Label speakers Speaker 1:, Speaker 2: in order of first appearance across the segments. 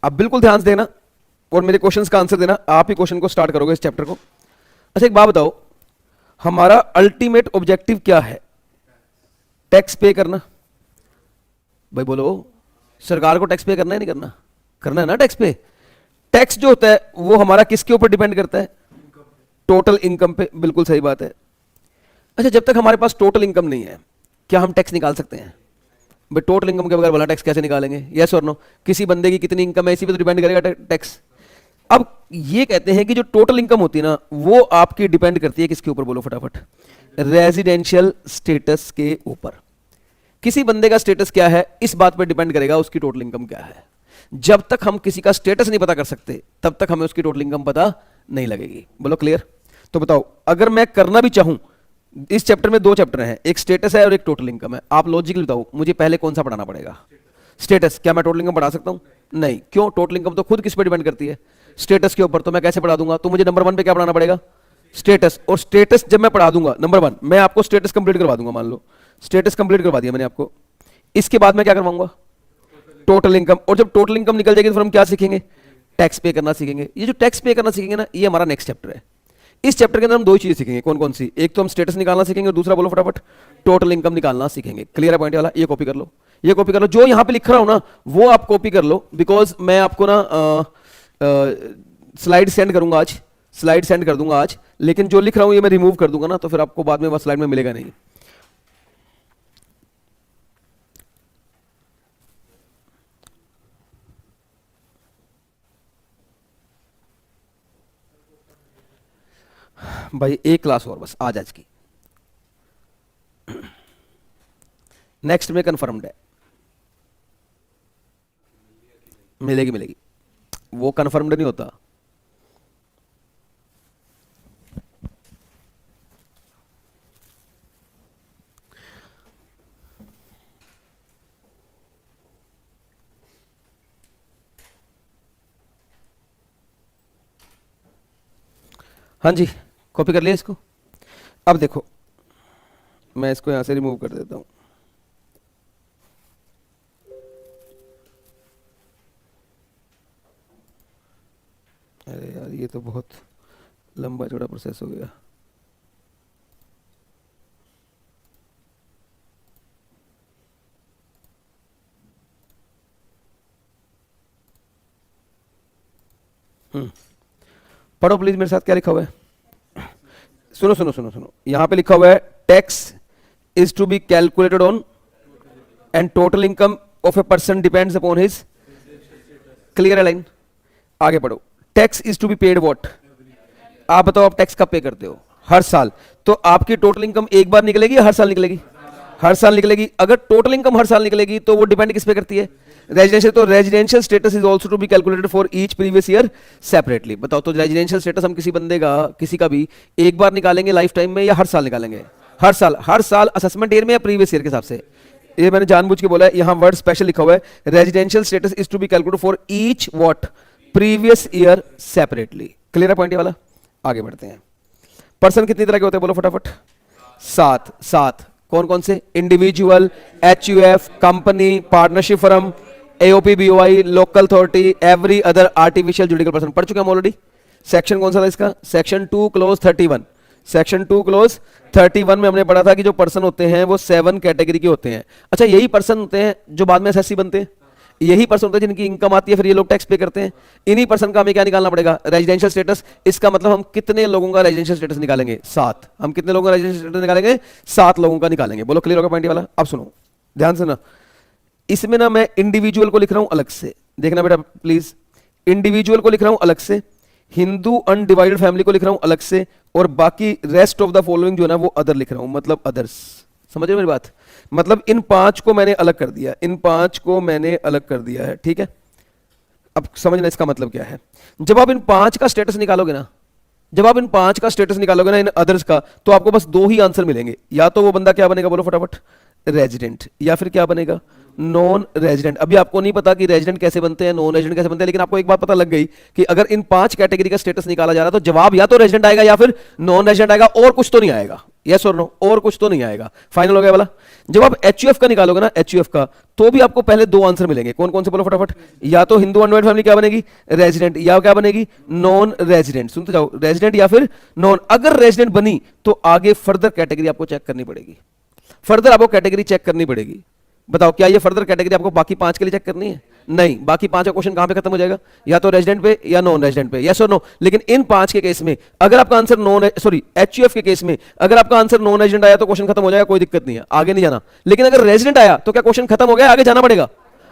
Speaker 1: आप बिल्कुल ध्यान से देना और मेरे क्वेश्चंस का आंसर देना, आप ही क्वेश्चन को स्टार्ट करोगे इस चैप्टर को। अच्छा एक बात बताओ, हमारा अल्टीमेट ऑब्जेक्टिव क्या है? टैक्स पे करना। भाई बोलो, सरकार को टैक्स पे करना है नहीं करना? करना है ना टैक्स पे। टैक्स जो होता है वो हमारा किसके ऊपर डिपेंड करता है? टोटल इनकम पे। बिल्कुल सही बात है। अच्छा जब तक हमारे पास टोटल इनकम नहीं है, क्या हम टैक्स निकाल सकते हैं? भाई टोटल इनकम के बगैर भला टैक्स कैसे निकालेंगे? यस और नो? किसी बंदे की कितनी इनकम है इसी पे तो डिपेंड करेगा टैक्स। अब ये कहते हैं कि जो टोटल इनकम होती है ना वो आपकी डिपेंड करती है किसके ऊपर? बोलो फटाफट। रेजिडेंशियल स्टेटस के ऊपर। किसी बंदे का स्टेटस क्या है इस बात पर डिपेंड करेगा उसकी टोटल इनकम क्या है। जब तक हम किसी का स्टेटस नहीं पता कर सकते तब तक हमें उसकी टोटल इनकम पता नहीं लगेगी। बोलो क्लियर? तो बताओ, अगर मैं करना भी चाहूं, इस चैप्टर में 2 चैप्टर हैं, एक स्टेटस है और एक टोटल इनकम है। आप लॉजिकली बताओ मुझे पहले कौन सा पढ़ाना पड़ेगा? स्टेटस। क्या मैं टोटल इनकम पढ़ा सकता हूं? नहीं। क्यों? टोटल इनकम तो खुद किस पे डिपेंड करती है? स्टेटस के ऊपर। तो मैं कैसे पढ़ा दूंगा? तो मुझे नंबर 1 पे क्या पढ़ाना पड़ेगा? स्टेटस। और स्टेटस जब मैं पढ़ा दूंगा नंबर 1, मैं आपको स्टेटस कंप्लीट करवा दूंगा। मान लो स्टेटस कंप्लीट करवा दिया मैंने आपको, इसके बाद मैं क्या करवाऊंगा? Total income. और जब टोटल इनकम निकल जाएगी तो फिर हम क्या सीखेंगे? टैक्स पे करना सीखेंगे। ये जो टैक्स पे करना सीखेंगे ना, ये हमारा नेक्स्ट चैप्टर है। इस चैप्टर के अंदर हम 2 चीजें सीखेंगे। कौन कौन सी? एक तो हम स्टेटस निकालना सीखेंगे और दूसरा बोलो फटाफट टोटल इनकम निकालना सीखेंगे। क्लियर है पॉइंट वाला? ये कॉपी कर लो, ये कॉपी कर लो। जो यहां पे लिख रहा हूं ना वो आप कॉपी कर लो, बिकॉज मैं आपको ना स्लाइड सेंड करूंगा आज, स्लाइड सेंड कर दूंगा आज, लेकिन जो लिख रहा हूं ये मैं रिमूव कर दूंगा ना, तो फिर आपको बाद में वो स्लाइड में मिलेगा नहीं। भाई एक क्लास और बस आज की, नेक्स्ट में कंफर्म्ड है। मिलेगी मिलेगी, वो कंफर्म्ड नहीं होता। हाँ जी, कॉपी कर लिया इसको। अब देखो मैं इसको यहां से रिमूव कर देता हूं। अरे यार ये तो बहुत लंबा चौड़ा प्रोसेस हो गया। पढ़ो प्लीज मेरे साथ क्या लिखा हुआ है। सुनो सुनो सुनो सुनो, यहां पे लिखा हुआ है tax is to be calculated on and total income of a person depends upon his. Clear है लाइन? आगे पढ़ो। Tax is to be paid what? आप बताओ आप टैक्स कब पे करते हो? हर साल। तो आपकी टोटल इनकम एक बार निकलेगी या हर साल निकलेगी? हर साल निकलेगी। अगर टोटल इनकम हर साल निकलेगी तो वो डिपेंड किस पे करती है? रेजिडेंशियल। तो residential status is also to be calculated for each previous year separately. बताओ तो रेजिडेंशियल स्टेटस हम किसी बंदे का, किसी का भी एक बार निकालेंगे लाइफ टाइम में या हर साल निकालेंगे? हर साल। हर साल असेसमेंट ईयर में या प्रीवियस ईयर के हिसाब से? ये मैंने जानबूझ के बोला है, यहां वर्ड स्पेशल लिखा हुआ है residential status is to be calculated for each what? Previous year separately. Clear है पॉइंट ये वाला? आगे बढ़ते हैं। पर्सन कितनी तरह के होते हैं? बोलो फटाफट। 7। 7 कौन कौन से? Individual, HUF, company, partnership firm, AOP, BOI, local authority, every other artificial judicial person. पढ़ चुके हम ऑलरेडी। सेक्शन कौन सा था इसका? Section 2 close 31। सेक्शन 2 क्लोज 31 में हमने पढ़ा था कि जो पर्सन होते हैं वो 7 कैटेगरी के होते हैं। अच्छा यही पर्सन होते हैं जो बाद में SSC बनते हैं? यही पर्सन होते हैं जिनकी इनकम आती है फिर ये लोग टैक्स पे करते हैं। इन्हीं पर्सन का हमें क्या निकालना पड़ेगा? Residential status. इसका मतलब हम कितने लोगों का रेजिडेंशियल स्टेटस निकालेंगे? 7। हम कितने लोगों का रेजिडेंशियल स्टेटस निकालेंगे? 7 लोगों का निकालेंगे। बोलो क्लियर होगा पॉइंट वाला? अब सुनो ध्यान से ना, इसमें ना मैं इंडिविजुअल को लिख रहा हूं अलग से, देखना बेटा प्लीज। इंडिविजुअल को लिख रहा हूं अलग से, हिंदू अनडिवाइडेड फैमिली को लिख रहा हूं अलग से, और बाकी रेस्ट ऑफ द फॉलोइंग जो है ना वो अदर लिख रहा हूं, मतलब अदर्स। समझ रहे हो मेरी बात? मतलब इन 5 को मैंने अलग कर दिया, इन 5 को मैंने अलग कर दिया है। ठीक है, अब समझना इसका मतलब क्या है। जब आप इन 5 का स्टेटस निकालोगे ना, जब आप इन 5 का स्टेटस निकालोगे ना इन अदर्स का, तो आपको बस 2 ही आंसर मिलेंगे। या तो वो बंदा क्या बनेगा? बोलो फटाफट। रेजिडेंट, या फिर क्या बनेगा? Non resident. अभी आपको नहीं पता कि रेजिडेंट कैसे बनते हैं, नॉन रेजिडेंट कैसे बनते हैं, लेकिन आपको एक बात पता लग गई कि अगर इन 5 कैटेगरी का स्टेटस निकाला जा रहा है तो जवाब या तो रेजिडेंट आएगा या फिर नॉन रेजिडेंट आएगा, और कुछ तो नहीं आएगा। यस और नो? और कुछ तो नहीं आएगा। फाइनल हो गया वाला? जब आप HUF का निकालोगे ना, HUF का, तो भी आपको पहले दो आंसर मिलेंगे। कौन कौन से बोलो फटाफट? या तो हिंदू अनडिवाइडेड फैमिली क्या बनेगी? रेजिडेंट, या क्या बनेगी? Non resident. सुनते जाओ, रेजिडेंट या फिर नॉन। अगर रेजिडेंट बनी तो आगे फर्दर कैटेगरी आपको चेक करनी पड़ेगी, फर्दर आपको कैटेगरी चेक करनी पड़ेगी। बताओ क्या ये फर्दर कैटेगरी आपको बाकी 5 के लिए चेक करनी है? नहीं। बाकी 5 का क्वेश्चन कहां पे खत्म हो जाएगा? या तो रेजिडेंट पे या नॉन रेजिडेंट पे, यस और नो। लेकिन इन 5 के केस में अगर आपका आंसर HUF के केस में अगर आपका आंसर नॉन रेजिडेंट आया तो क्वेश्चन खत्म हो जाएगा, कोई दिक्कत नहीं है, आगे नहीं जाना। लेकिन अगर रेजिडेंट आया तो क्या क्वेश्चन खत्म हो गया? आगे जाना पड़ेगा,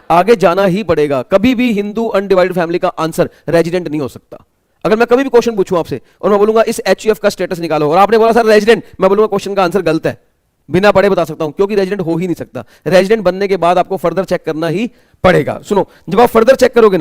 Speaker 1: आगे जाना ही पड़ेगा। कभी भी हिंदू अनडिवाइडेड फैमिली का आंसर रेजिडेंट नहीं हो सकता। अगर मैं कभी भी क्वेश्चन पूछूं आपसे और मैं बोलूंगा इस HUF का स्टेटस निकालो और आपने बोला सर रेजिडेंट, मैं बोलूंगा क्वेश्चन का आंसर गलत है, बिना पढ़े बता सकता हूं, क्योंकि रेजिडेंट हो ही नहीं सकता। रेजिडेंट बनने के बाद आपको फर्दर चेक करना ही पड़ेगा। सुनो, जब आप फर्दर चेक करोगे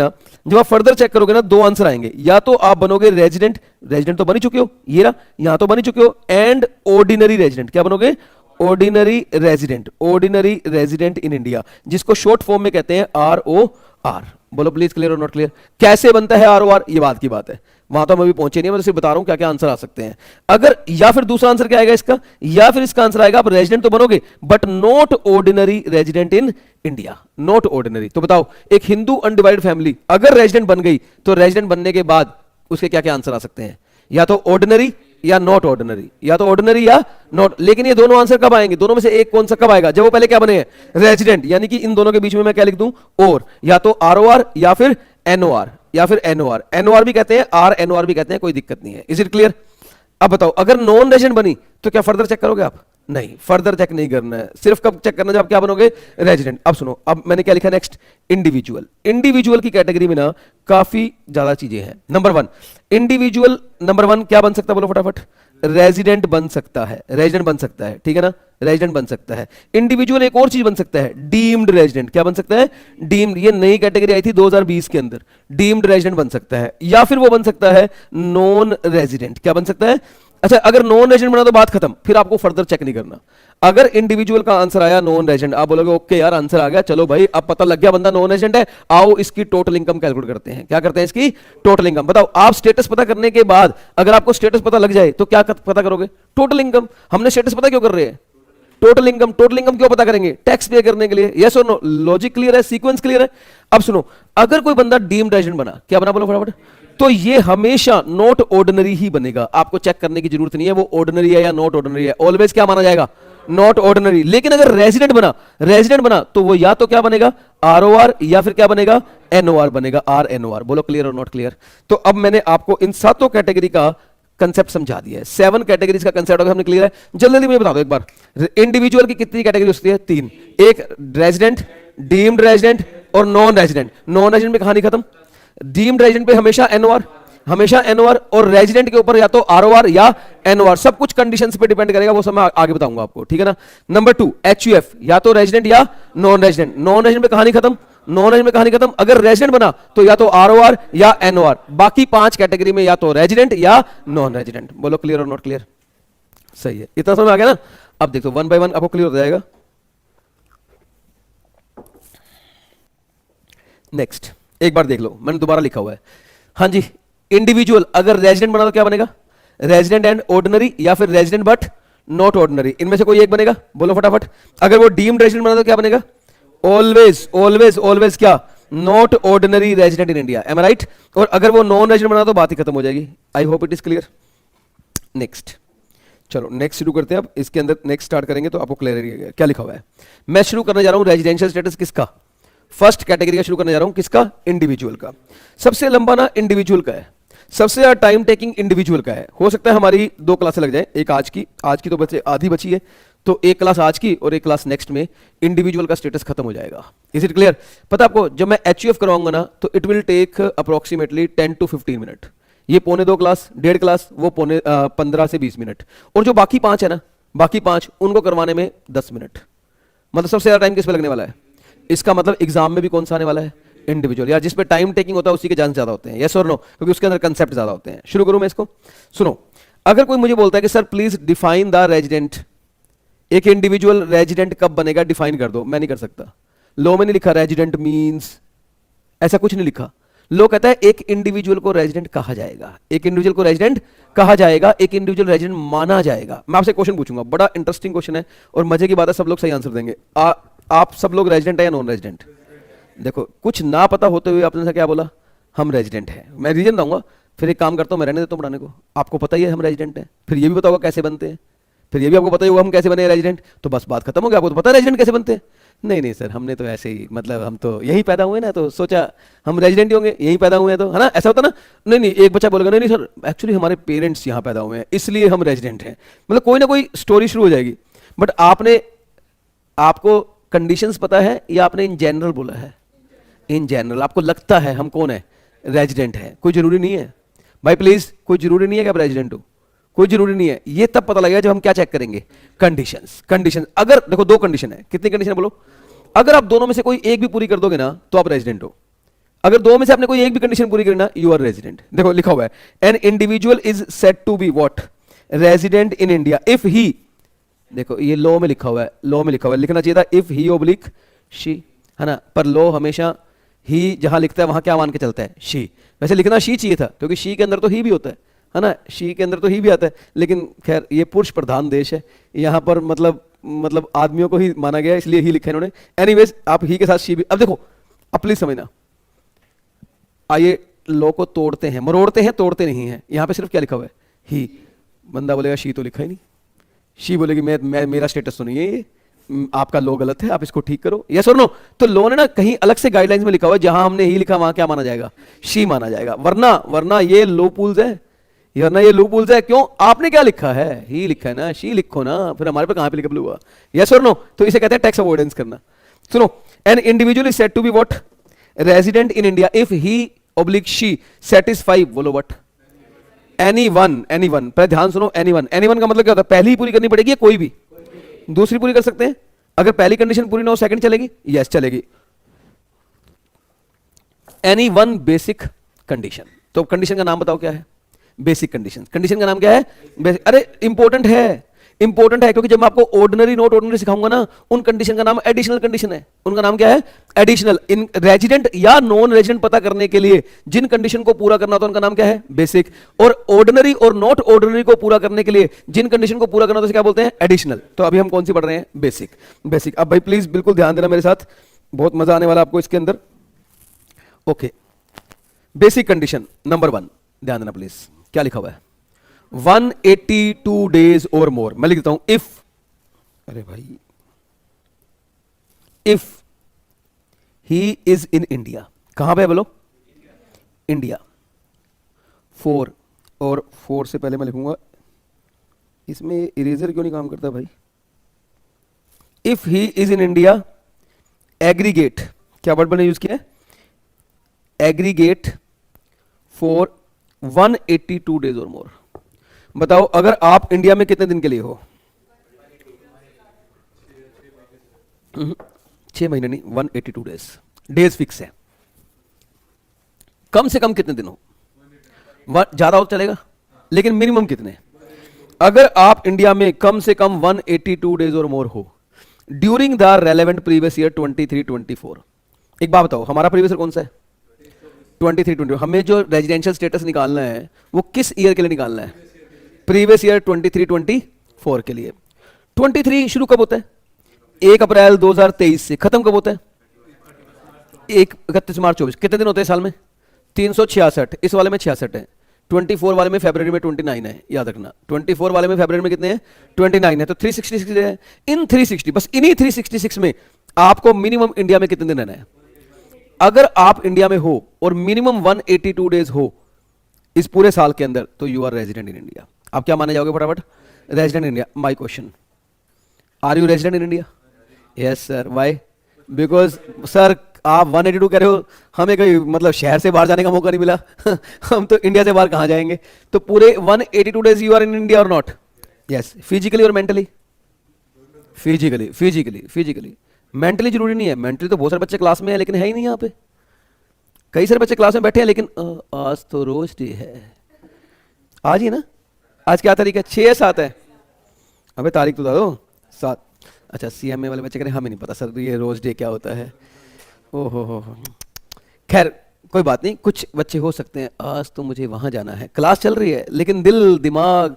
Speaker 1: ना, दो आंसर आएंगे। या तो आप बनोगे रेजिडेंट, रेजिडेंट तो बन ही चुके हो, ये रहा, यहां तो बन ही चुके हो, एंड ऑर्डिनरी रेजिडेंट। क्या बनोगे? Ordinary resident, ordinary resident in India, जिसको शॉर्ट फॉर्म में कहते हैं ROR। बोलो प्लीज, क्लियर और नॉट क्लियर? कैसे बनता है ROR, ये बात की बात है, वहां तो हम अभी पहुंचे नहीं, मैं सिर्फ बता रहा हूं क्या क्या आंसर आ सकते हैं। अगर या फिर दूसरा आंसर क्या आएगा इसका, या फिर इसका आंसर आएगा आप रेजिडेंट तो बनोगे but not ordinary resident in India, not ordinary. तो बताओ एक हिंदू अनडिवाइडेड फैमिली अगर रेजिडेंट बन गई तो रेजिडेंट बनने के बाद उसके क्या क्या आंसर आ सकते हैं? या तो ऑर्डिनरी या नॉट ऑर्डिनरी, या तो ऑर्डिनरी या नॉट। लेकिन ये दोनों आंसर कब आएंगे? दोनों में से एक कौन सा कब आएगा? जब वो पहले क्या बने हैं? रेजिडेंट। यानी कि इन दोनों के बीच में मैं क्या लिख दूं? और, या तो ROR या फिर NOR, या फिर NOR। NOR भी कहते हैं, RNOR भी कहते हैं, कोई दिक्कत नहीं है। Is it clear? अब बताओ अगर नॉन रेजिडेंट बनी तो क्या फर्दर चेक करोगे आप? नहीं, फर्दर चेक नहीं करना है, सिर्फ कब चेक करना है? जब आप क्या बनोगे? रेजिडेंट। अब सुनो, अब मैंने क्या लिखा नेक्स्ट? इंडिविजुअल। इंडिविजुअल की कैटेगरी में ना काफी ज्यादा चीजें हैं। नंबर 1 इंडिविजुअल, नंबर 1 क्या बन सकता है? बोलो फटाफट। रेजिडेंट बन सकता है, रेजिडेंट बन सकता है, ठीक है ना, रेजिडेंट बन सकता है। इंडिविजुअल एक और चीज बन सकता है, डीम्ड रेजिडेंट। क्या बन सकता है? डीम्ड। ये नई कैटेगरी आई थी 2020 के अंदर, डीम्ड रेजिडेंट बन सकता है। या फिर वो बन सकता है नॉन रेजिडेंट। क्या बन सकता है? अच्छा, अगर नॉन रेजिडेंट बना तो बात खत्म, फिर आपको फर्दर चेक नहीं करना। अगर इंडिविजुअल का आंसर आया नॉन रेजिडेंट, आप बोलोगे ओके यार आंसर आ गया, चलो भाई अब पता लग गया बंदा नॉन रेजिडेंट है, आओ इसकी टोटल इनकम कैलकुलेट करते हैं। क्या करते हैं? इसकी टोटल इनकम। बताओ आप स्टेटस पता करने के बाद अगर आपको स्टेटस पता लग जाए तो क्या पता करोगे? Total income. हमने स्टेटस पता क्यों कर रहे हैं? Total income. टोटल इनकम क्यों पता करेंगे? टैक्स पे करने के लिए। यस और नो? लॉजिक क्लियर है? सीक्वेंस क्लियर है? अब सुनो, अगर कोई बंदा डीम्ड रेजिडेंट बना, क्या बना बोलो फटाफट, तो ये हमेशा नॉट ऑर्डिनरी ही बनेगा। आपको चेक करने की जरूरत नहीं है वो ऑर्डिनरी है या नॉट ऑर्डिनरी है, ऑलवेज क्या माना जाएगा? Not ordinary. लेकिन अगर रेजिडेंट बना तो वो या तो क्या बनेगा? ROR, या फिर क्या बनेगा? NOR बनेगा, RNOR। बोलो क्लियर और नॉट क्लियर? तो अब मैंने आपको इन सातों कैटेगरी का कंसेप्ट समझा दिया है। 7 कैटेगरीज का कंसेप्ट अगर हमने क्लियर है, जल्दी मुझे बता दो एक बार, इंडिविजुअल की कितनी कैटेगरी होती है? 3। एक रेजिडेंट, डीम्ड रेजिडेंट और नॉन रेजिडेंट। नॉन रेजिडेंट पे कहानी खत्म। डीम्ड रेजिडेंट पे हमेशा NOR, हमेशा NOR, और रेजिडेंट के ऊपर या तो ROR या NOR। सब कुछ कंडीशंस पे डिपेंड करेगा, वो सब मैं आगे बताऊंगा आपको, ठीक है ना। नंबर 2 HUF, या तो रेजिडेंट या नॉन रेजिडेंट। नॉन रेजिडेंट पे कहानी खत्म, नॉन रेजिडेंट में कहानी खत्म। अगर रेजिडेंट बना तो या तो ROR या NOR। बाकी 5 कैटेगरी में या तो रेजिडेंट या नॉन रेजिडेंट। बोलो क्लियर और नॉट क्लियर? सही है, इतना समझ आ गया ना? अब देखो 1 बाय 1 आपको क्लियर हो जाएगा। नेक्स्ट एक बार देख लो, मैंने दोबारा लिखा हुआ है। हाँ जी, इंडिविजुअल अगर रेजिडेंट बना तो क्या बनेगा? रेजिडेंट एंड ऑर्डिनरी, या फिर रेजिडेंट बट नॉट ऑर्डिनरी। इनमें से कोई एक बनेगा, बोलो फटाफट। अगर वो डीम्ड रेजिडेंट बना तो क्या बनेगा? ऑलवेज ऑलवेज ऑलवेज क्या? Not ordinary resident in India. Am I right? और अगर वो नॉन रेजिडेंट बना तो बात ही खत्म हो जाएगी। आई hope it is clear. Next, चलो नेक्स्ट शुरू करते हैं। अब इसके अंदर नेक्स्ट स्टार्ट करेंगे तो आपको क्लियर रहेगा क्या लिखा हुआ है। मैं शुरू करने जा रहा हूं रेजिडेंशियल स्टेटस किसका? फर्स्ट कैटेगरी का शुरू करने जा रहा हूं, किसका? इंडिविजुअल का। सबसे लंबा ना इंडिविजुअल का है, सबसे ज्यादा टाइम टेकिंग इंडिविजुअल का है। हो सकता है हमारी 2 क्लासें लग जाए, एक आज की तो बचे आधी बची है, तो एक क्लास आज की और एक क्लास नेक्स्ट में इंडिविजुअल का स्टेटस खत्म हो जाएगा। Is it clear? पता आपको जब मैं HUF करवाऊंगा ना तो it will take approximately 10 to 15 minute. ये पौने 2 क्लास, 1.5 क्लास, वो पौने 15 से 20 मिनट। और जो बाकी 5 है ना, बाकी 5 उनको करवाने में 10 मिनट। मतलब सबसे ज्यादा टाइम किस पे लगने वाला है? इसका मतलब एग्जाम में भी कौन सा आने वाला है? इंडिविजुअल। यार जिस पे टाइम टेकिंग होता है उसी के चांस ज्यादा होते हैं। यस और नो? क्योंकि उसके अंदर कंसेप्ट ज्यादा होते हैं। शुरू करूं मैं इसको? सुनो, अगर कोई मुझे बोलता है कि sir please define the resident, एक इंडिविजुअल रेजिडेंट कब बनेगा डिफाइन कर दो, मैं नहीं कर सकता। लॉ में नहीं लिखा रेजिडेंट मींस, ऐसा कुछ नहीं लिखा। लो कहता है एक इंडिविजुअल को रेजिडेंट कहा जाएगा, एक इंडिविजुअल को रेजिडेंट कहा जाएगा, एक इंडिविजुअल रेजिडेंट माना जाएगा। मैं आपसे क्वेश्चन पूछूंगा, बड़ा इंटरेस्टिंग क्वेश्चन है और मजे की बात है, सब लोग सही आंसर देंगे। आप सब लोग रेजिडेंट है या नॉन रेजिडेंट? देखो कुछ ना पता होते हुए आपने से क्या बोला, हम रेजिडेंट हैं। मैं रीजन दूंगा, फिर एक काम करता हूं, मैं रहने देता हूं पढ़ाने को। आपको पता ही है हम रेजिडेंट हैं, फिर ये भी पता होगा कैसे बनते हैं, फिर ये भी आपको पता ही होगा हम कैसे बने रेजिडेंट, तो बस बात खत्म हो गया। आपको तो पता है रेजिडेंट कैसे बनते हैं? नहीं नहीं सर, हमने तो ऐसे ही, मतलब हम तो यहीं पैदा हुए ना, तो सोचा हम रेजिडेंट ही होंगे, यहीं पैदा हुए हैं, तो है ना, ऐसा होता ना। नहीं नहीं, एक बच्चा बोलेगा नहीं नहीं सर, एक्चुअली हमारे पेरेंट्स यहाँ पैदा हुए हैं इसलिए हम रेजिडेंट हैं, मतलब कोई ना कोई स्टोरी शुरू हो जाएगी। बट आपको कंडीशंस पता है या आपने इन जनरल बोला है? इन जनरल आपको लगता है हम कौन है, रेजिडेंट है, कोई जरूरी नहीं है भाई, प्लीज कोई जरूरी नहीं है कि आप रेजिडेंट हो, कोई जरूरी नहीं है। ये तब पता लगेगा जब हम क्या चेक करेंगे, कंडीशंस। अगर देखो दो कंडीशन है, कितनी कंडीशन बोलो, अगर आप दोनों में से कोई एक भी पूरी कर दोगे ना तो आप रेजिडेंट हो, अगर दो में से आपने कोई एक भी कंडीशन पूरी करी ना, यू आर रेजिडेंट। देखो लिखा हुआ है, an individual is said to be what, resident in India if he, देखो ये लॉ में लिखा हुआ है, लॉ में लिखा हुआ है, लिखना चाहिए था इफ ही ओब्लिक शी, है ना, पर लॉ हमेशा ही जहां लिखता है वहां क्या मान के चलता है, शी। वैसे लिखना शी चाहिए था, क्योंकि शी के अंदर तो ही भी होता है ना, शी के अंदर तो ही भी आता है, लेकिन खैर ये पुरुष प्रधान देश है, यहाँ पर मतलब आदमियों को ही माना गया, इसलिए ही लिखा है इन्होंने। एनीवेज आप ही के साथ शी भी, अब देखो अब प्लीज समझना, आइए लॉ को तोड़ते हैं, मरोड़ते हैं, तोड़ते नहीं है। यहाँ पे सिर्फ क्या लिखा हुआ है, ही। बंदा बोलेगा शी तो लिखा ही नहीं, शी बोलेगी मैं मेरा स्टेटस तो नहीं है ये, आपका लॉ गलत है, आप इसको ठीक करो, यस और नो। तो लॉ ने ना कहीं अलग से गाइडलाइंस में लिखा हुआ है, जहां हमने ही लिखा वहां क्या माना जाएगा, शी माना जाएगा, वरना ये लो पूल्स है, वरना ये लो पूल्स है। क्यों? आपने क्या लिखा है, ही लिखा है ना, शी लिखो ना, फिर हमारे पे कहां पे लिखा हुआ, यस और नो। तो इसे कहते हैं टैक्स अवॉइडेंस करना। सुनो, an individual is said to be what, resident in India if he oblique she satisfy, बोलो व्हाट, एनीवन। पहले ध्यान सुनो, एनीवन का मतलब क्या होता है, पहली ही पूरी करनी पड़ेगी या कोई भी दूसरी पूरी कर सकते हैं? अगर पहली कंडीशन पूरी ना हो सेकंड चलेगी? यस चलेगी। एनी वन बेसिक कंडीशन, तो कंडीशन का नाम बताओ क्या है, बेसिक कंडीशन। कंडीशन का नाम क्या है, अरे इंपॉर्टेंट है क्योंकि जब मैं आपको ऑर्डिनरी नॉट ऑर्डिनरी सिखाऊंगा ना, उन कंडीशन का नाम एडिशनल कंडीशन है, उनका नाम क्या है, एडिशनल। इन रेजिडेंट या नॉन रेजिडेंट पता करने के लिए जिन कंडीशन को पूरा करना होता है उनका नाम क्या है, बेसिक। और ऑर्डिनरी और नॉट ऑर्डिनरी को पूरा करने के लिए जिन कंडीशन को पूरा करना होता है क्या बोलते हैं, एडिशनल। तो अभी हम कौन सी पढ़ रहे हैं, बेसिक। अब भाई प्लीज बिल्कुल ध्यान देना मेरे साथ, बहुत मजा आने वाला आपको इसके अंदर। ओके, बेसिक कंडीशन नंबर 1, ध्यान देना प्लीज, क्या लिखा हुआ है, 182 डेज और मोर। मैं लिख देता हूं, इफ, अरे भाई, if he is in India, कहां पे बोलो, इंडिया, 4, और 4 से पहले मैं लिखूंगा, इसमें इरेजर क्यों नहीं काम करता भाई, if he is in India, aggregate, क्या वर्ड मैंने यूज किया है, एग्रीगेट फॉर 182 डेज और मोर। बताओ अगर आप इंडिया में कितने दिन के लिए हो, 6 महीने नहीं, 182 डेज, डेज फिक्स है। कम से कम कितने दिन हो, ज्यादा हो चलेगा, लेकिन मिनिमम कितने? अगर आप इंडिया में कम से कम 182 डेज और मोर हो during the relevant previous year 23-24। एक बात बताओ, हमारा प्रीवियस ईयर कौन सा है, 23-24। हमें जो रेजिडेंशियल स्टेटस निकालना है वो किस ईयर के लिए निकालना है, प्रीवियस ईयर 23-24 के लिए। 23 शुरू कब होता है, 1 अप्रैल 2023 से, खत्म कब होता है, 31 मार्च 24। कितने दिन होते हैं साल में, 366। इस वाले में 66 है, 24 वाले में फरवरी में 29 है, याद रखना। 24 वाले में फरवरी में कितने हैं, 29 है, तो 366 है। इन 360, बस इन्हीं 366 में आपको मिनिमम इंडिया में कितने दिन रहना है। अगर आप इंडिया में हो और मिनिमम 182 डेज हो इस पूरे साल के अंदर, तो you are resident in India. आप क्या माने जाओगे फटाफट, resident in India. My question, are you resident in India? Yes sir, why? Because sir आप 182 कह रहे हो, हमें कोई मतलब शहर से बाहर जाने का मौका नहीं मिला हम तो इंडिया से बाहर कहां जाएंगे, तो पूरे 182 days you are in India और नॉट? यस, फिजिकली और मेंटली? फिजिकली। मेंटली जरूरी नहीं है, मेंटली तो बहुत सारे बच्चे क्लास में है लेकिन है ही नहीं, यहाँ पे कई सारे बच्चे क्लास में बैठे हैं लेकिन आज तो रोज डे है, आज ही ना, आज क्या तारीख है, 6-7 है, अबे तारीख तो बता दो, 7। अच्छा, CMA वाले बच्चे कह रहे हैं हमें नहीं पता सर ये रोज डे क्या होता है, ओहो हो। खैर कोई बात नहीं, कुछ बच्चे हो सकते हैं आज तो मुझे वहां जाना है, क्लास चल रही है, लेकिन दिल दिमाग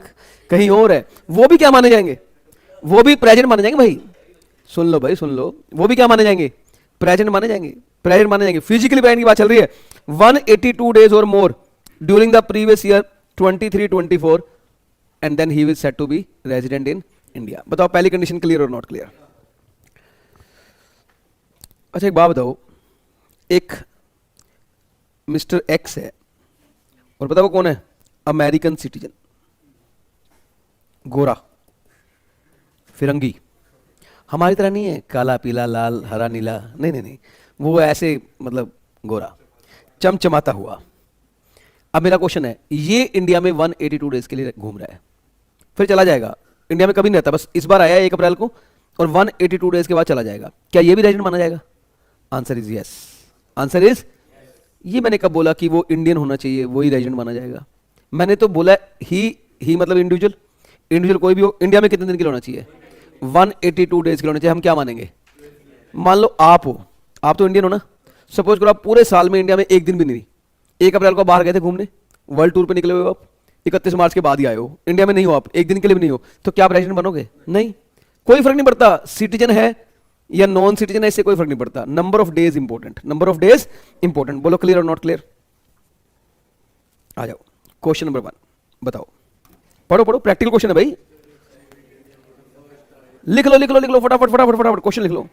Speaker 1: कहीं और है, वो भी क्या माने जाएंगे? वो भी प्रेजेंट माने जाएंगे भाई। सुन लो भाई, सुन लो, वो भी क्या माने जाएंगे? प्रेजेंट माने जाएंगे, प्रेजेंट माने जाएंगे। फिजिकली प्रेजेंट की बात चल रही है। 182 डेज और more during the previous year 23-24 and then he will set to be resident in India. बताओ पहली कंडीशन क्लियर और नॉट क्लियर? अच्छा एक बात बताओ, एक मिस्टर एक्स है और पता वो कौन है? अमेरिकन सिटीजन, गोरा, फिरंगी, हमारी तरह नहीं है काला पीला लाल हरा नीला, नहीं नहीं नहीं, वो ऐसे मतलब गोरा चमचमाता हुआ। अब मेरा क्वेश्चन है, ये इंडिया में 182 डेज के लिए घूम रहा है, फिर चला जाएगा, इंडिया में कभी नहीं रहता, बस इस बार आया 1 अप्रैल को और 182 डेज के बाद चला जाएगा, क्या ये भी रेजिडेंट माना जाएगा? Answer is yes, answer is, ये मैंने कब बोला कि वो इंडियन होना चाहिए वही रेजिडेंट माना जाएगा? मैंने तो बोला ही मतलब इंडिविजुअल, इंडिविजुअल कोई भी हो, इंडिया में कितने दिन के लिए होना चाहिए? 182 डेज के लिए होना चाहिए। हम क्या मानेंगे? मान लो आप हो, आप तो इंडियन हो ना, सपोज करो आप पूरे साल में इंडिया में एक दिन भी नहीं, 1 अप्रैल को बाहर गए थे घूमने, वर्ल्ड टूर पे निकले हुए हो आप, 31 मार्च के बाद ही आए हो, इंडिया में नहीं हो आप, एक दिन के लिए भी नहीं हो, तो क्या आप रेजिडेंट बनोगे? नहीं, कोई फर्क नहीं पड़ता सिटीजन है या नॉन सिटीजन है, इससे कोई फर्क नहीं पड़ता। Number of days important, number of days important. बोलो क्लियर और नॉट क्लियर? आ जाओ क्वेश्चन नंबर 1 बताओ, पढ़ो पढ़ो, प्रैक्टिकल क्वेश्चन है भाई, लिख लो लिख लो लिख लो, फटाफट फटाफट फटाफट क्वेश्चन लिख लो।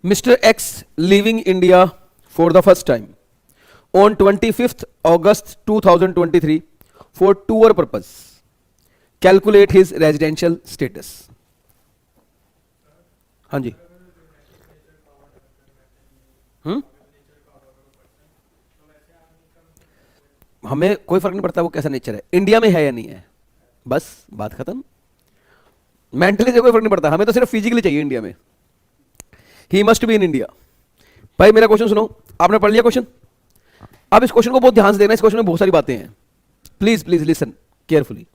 Speaker 1: Mr. X leaving India for the first time on 25th August 2023 for tour purpose. Calculate his residential status. हाँ जी, हमें कोई फर्क नहीं पड़ता वो कैसा नेचर है, इंडिया में है या नहीं है, बस बात खत्म। मेंटली से कोई फर्क नहीं पड़ता, हमें तो सिर्फ फिजिकली चाहिए इंडिया में। He must be in India. भाई मेरा क्वेश्चन सुनो, आपने पढ़ लिया क्वेश्चन? अब इस क्वेश्चन को बहुत ध्यान से देखना, इस क्वेश्चन में बहुत सारी बातें हैं, please please listen carefully.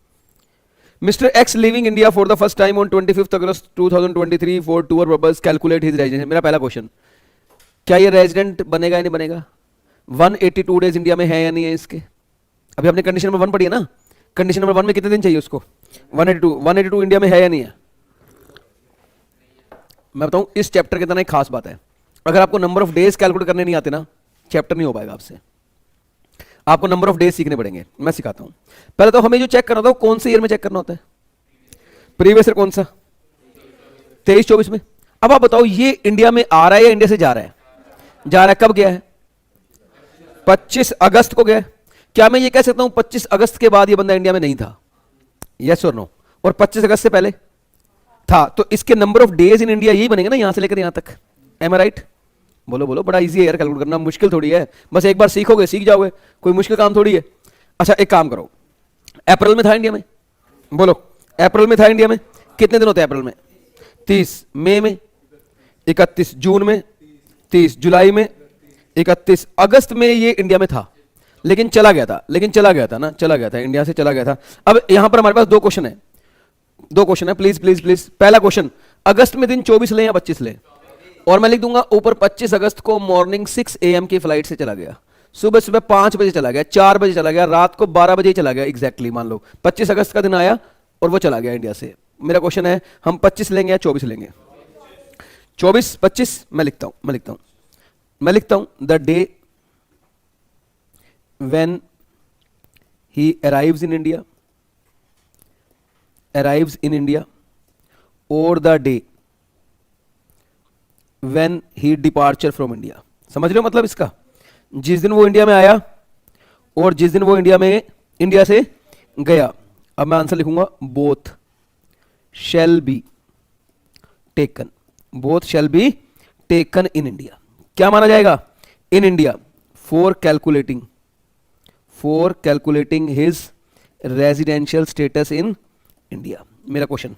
Speaker 1: Mister x living India for the first time on 25th August 2023 for tour purpose, calculate his residence. मेरा पहला क्वेश्चन, क्या ये रेजिडेंट बनेगा या नहीं बनेगा? 182 डेज इंडिया में है या नहीं है इसके? अभी आपने कंडीशन नंबर 1 पढ़ी है ना, कंडीशन नंबर 1 में कितने दिन चाहिए उसको? 182 इंडिया में है या नहीं है? मैं बताऊं इस चैप्टर के अंदर एक खास बात है, अगर आपको नंबर ऑफ डेज कैलकुलेट करने नहीं आते ना, चैप्टर नहीं हो पाएगा आपसे, आपको नंबर ऑफ डेज सीखने पड़ेंगे, मैं सिखाता हूं। पहले तो हमें जो चेक करना होता है कौन से ईयर में चेक करना होता है? प्रीवियस ईयर कौन सा? 23-24 में। अब आप बताओ ये इंडिया में आ रहा है या इंडिया से जा रहा है? जा रहा है। कब गया है? 25 अगस्त को गया। क्या मैं ये कह सकता हूं 25 अगस्त के बाद ये बंदा इंडिया में नहीं था? यस और नो? और 25 अगस्त से पहले था, तो इसके number of days in India यही बनेगा ना, यहां से लेकर यहां तक। M I right? बोलो बोलो, बड़ा इजी है यार, कैलकुलेट करना मुश्किल थोड़ी है, बस एक बार सीखोगे सीख जाओगे, कोई मुश्किल काम थोड़ी है। अच्छा एक काम करो, अप्रैल में था इंडिया में, बोलो अप्रैल में था इंडिया में, कितने दिन होते हैं अप्रैल में? 30 मई में, 31 जून में, 30 जुलाई में, 31 अगस्त में ये इंडिया में था, लेकिन चला गया था, लेकिन चला गया था ना, चला गया था, इंडिया से चला गया था। अब यहां पर हमारे पास दो क्वेश्चन है, दो क्वेश्चन है, प्लीज प्लीज प्लीज। पहला क्वेश्चन, अगस्त में दिन 24 लें या 25 लें? और मैं लिख दूंगा ऊपर 25 अगस्त को मॉर्निंग 6 AM की फ्लाइट से चला गया, सुबह सुबह 5 बजे चला गया, 4 बजे चला गया, रात को 12 बजे चला गया एग्जैक्टली। मान लो 25 अगस्त का दिन आया और वो चला गया इंडिया से। मेरा क्वेश्चन है हम 25 लेंगे या 24 लेंगे? 24 25 मैं लिखता हूं, मैं लिखता हूं the day when he arrives in India, arrives in India, or the day when he departure from India। समझ रहे हो मतलब इसका? जिस दिन वो इंडिया में आया और जिस दिन वो इंडिया से गया। अब मैं आंसर लिखूंगा both shall be taken, both shall be taken in India। क्या माना जाएगा? in India for calculating his residential status in India. मेरा क्वेश्चन,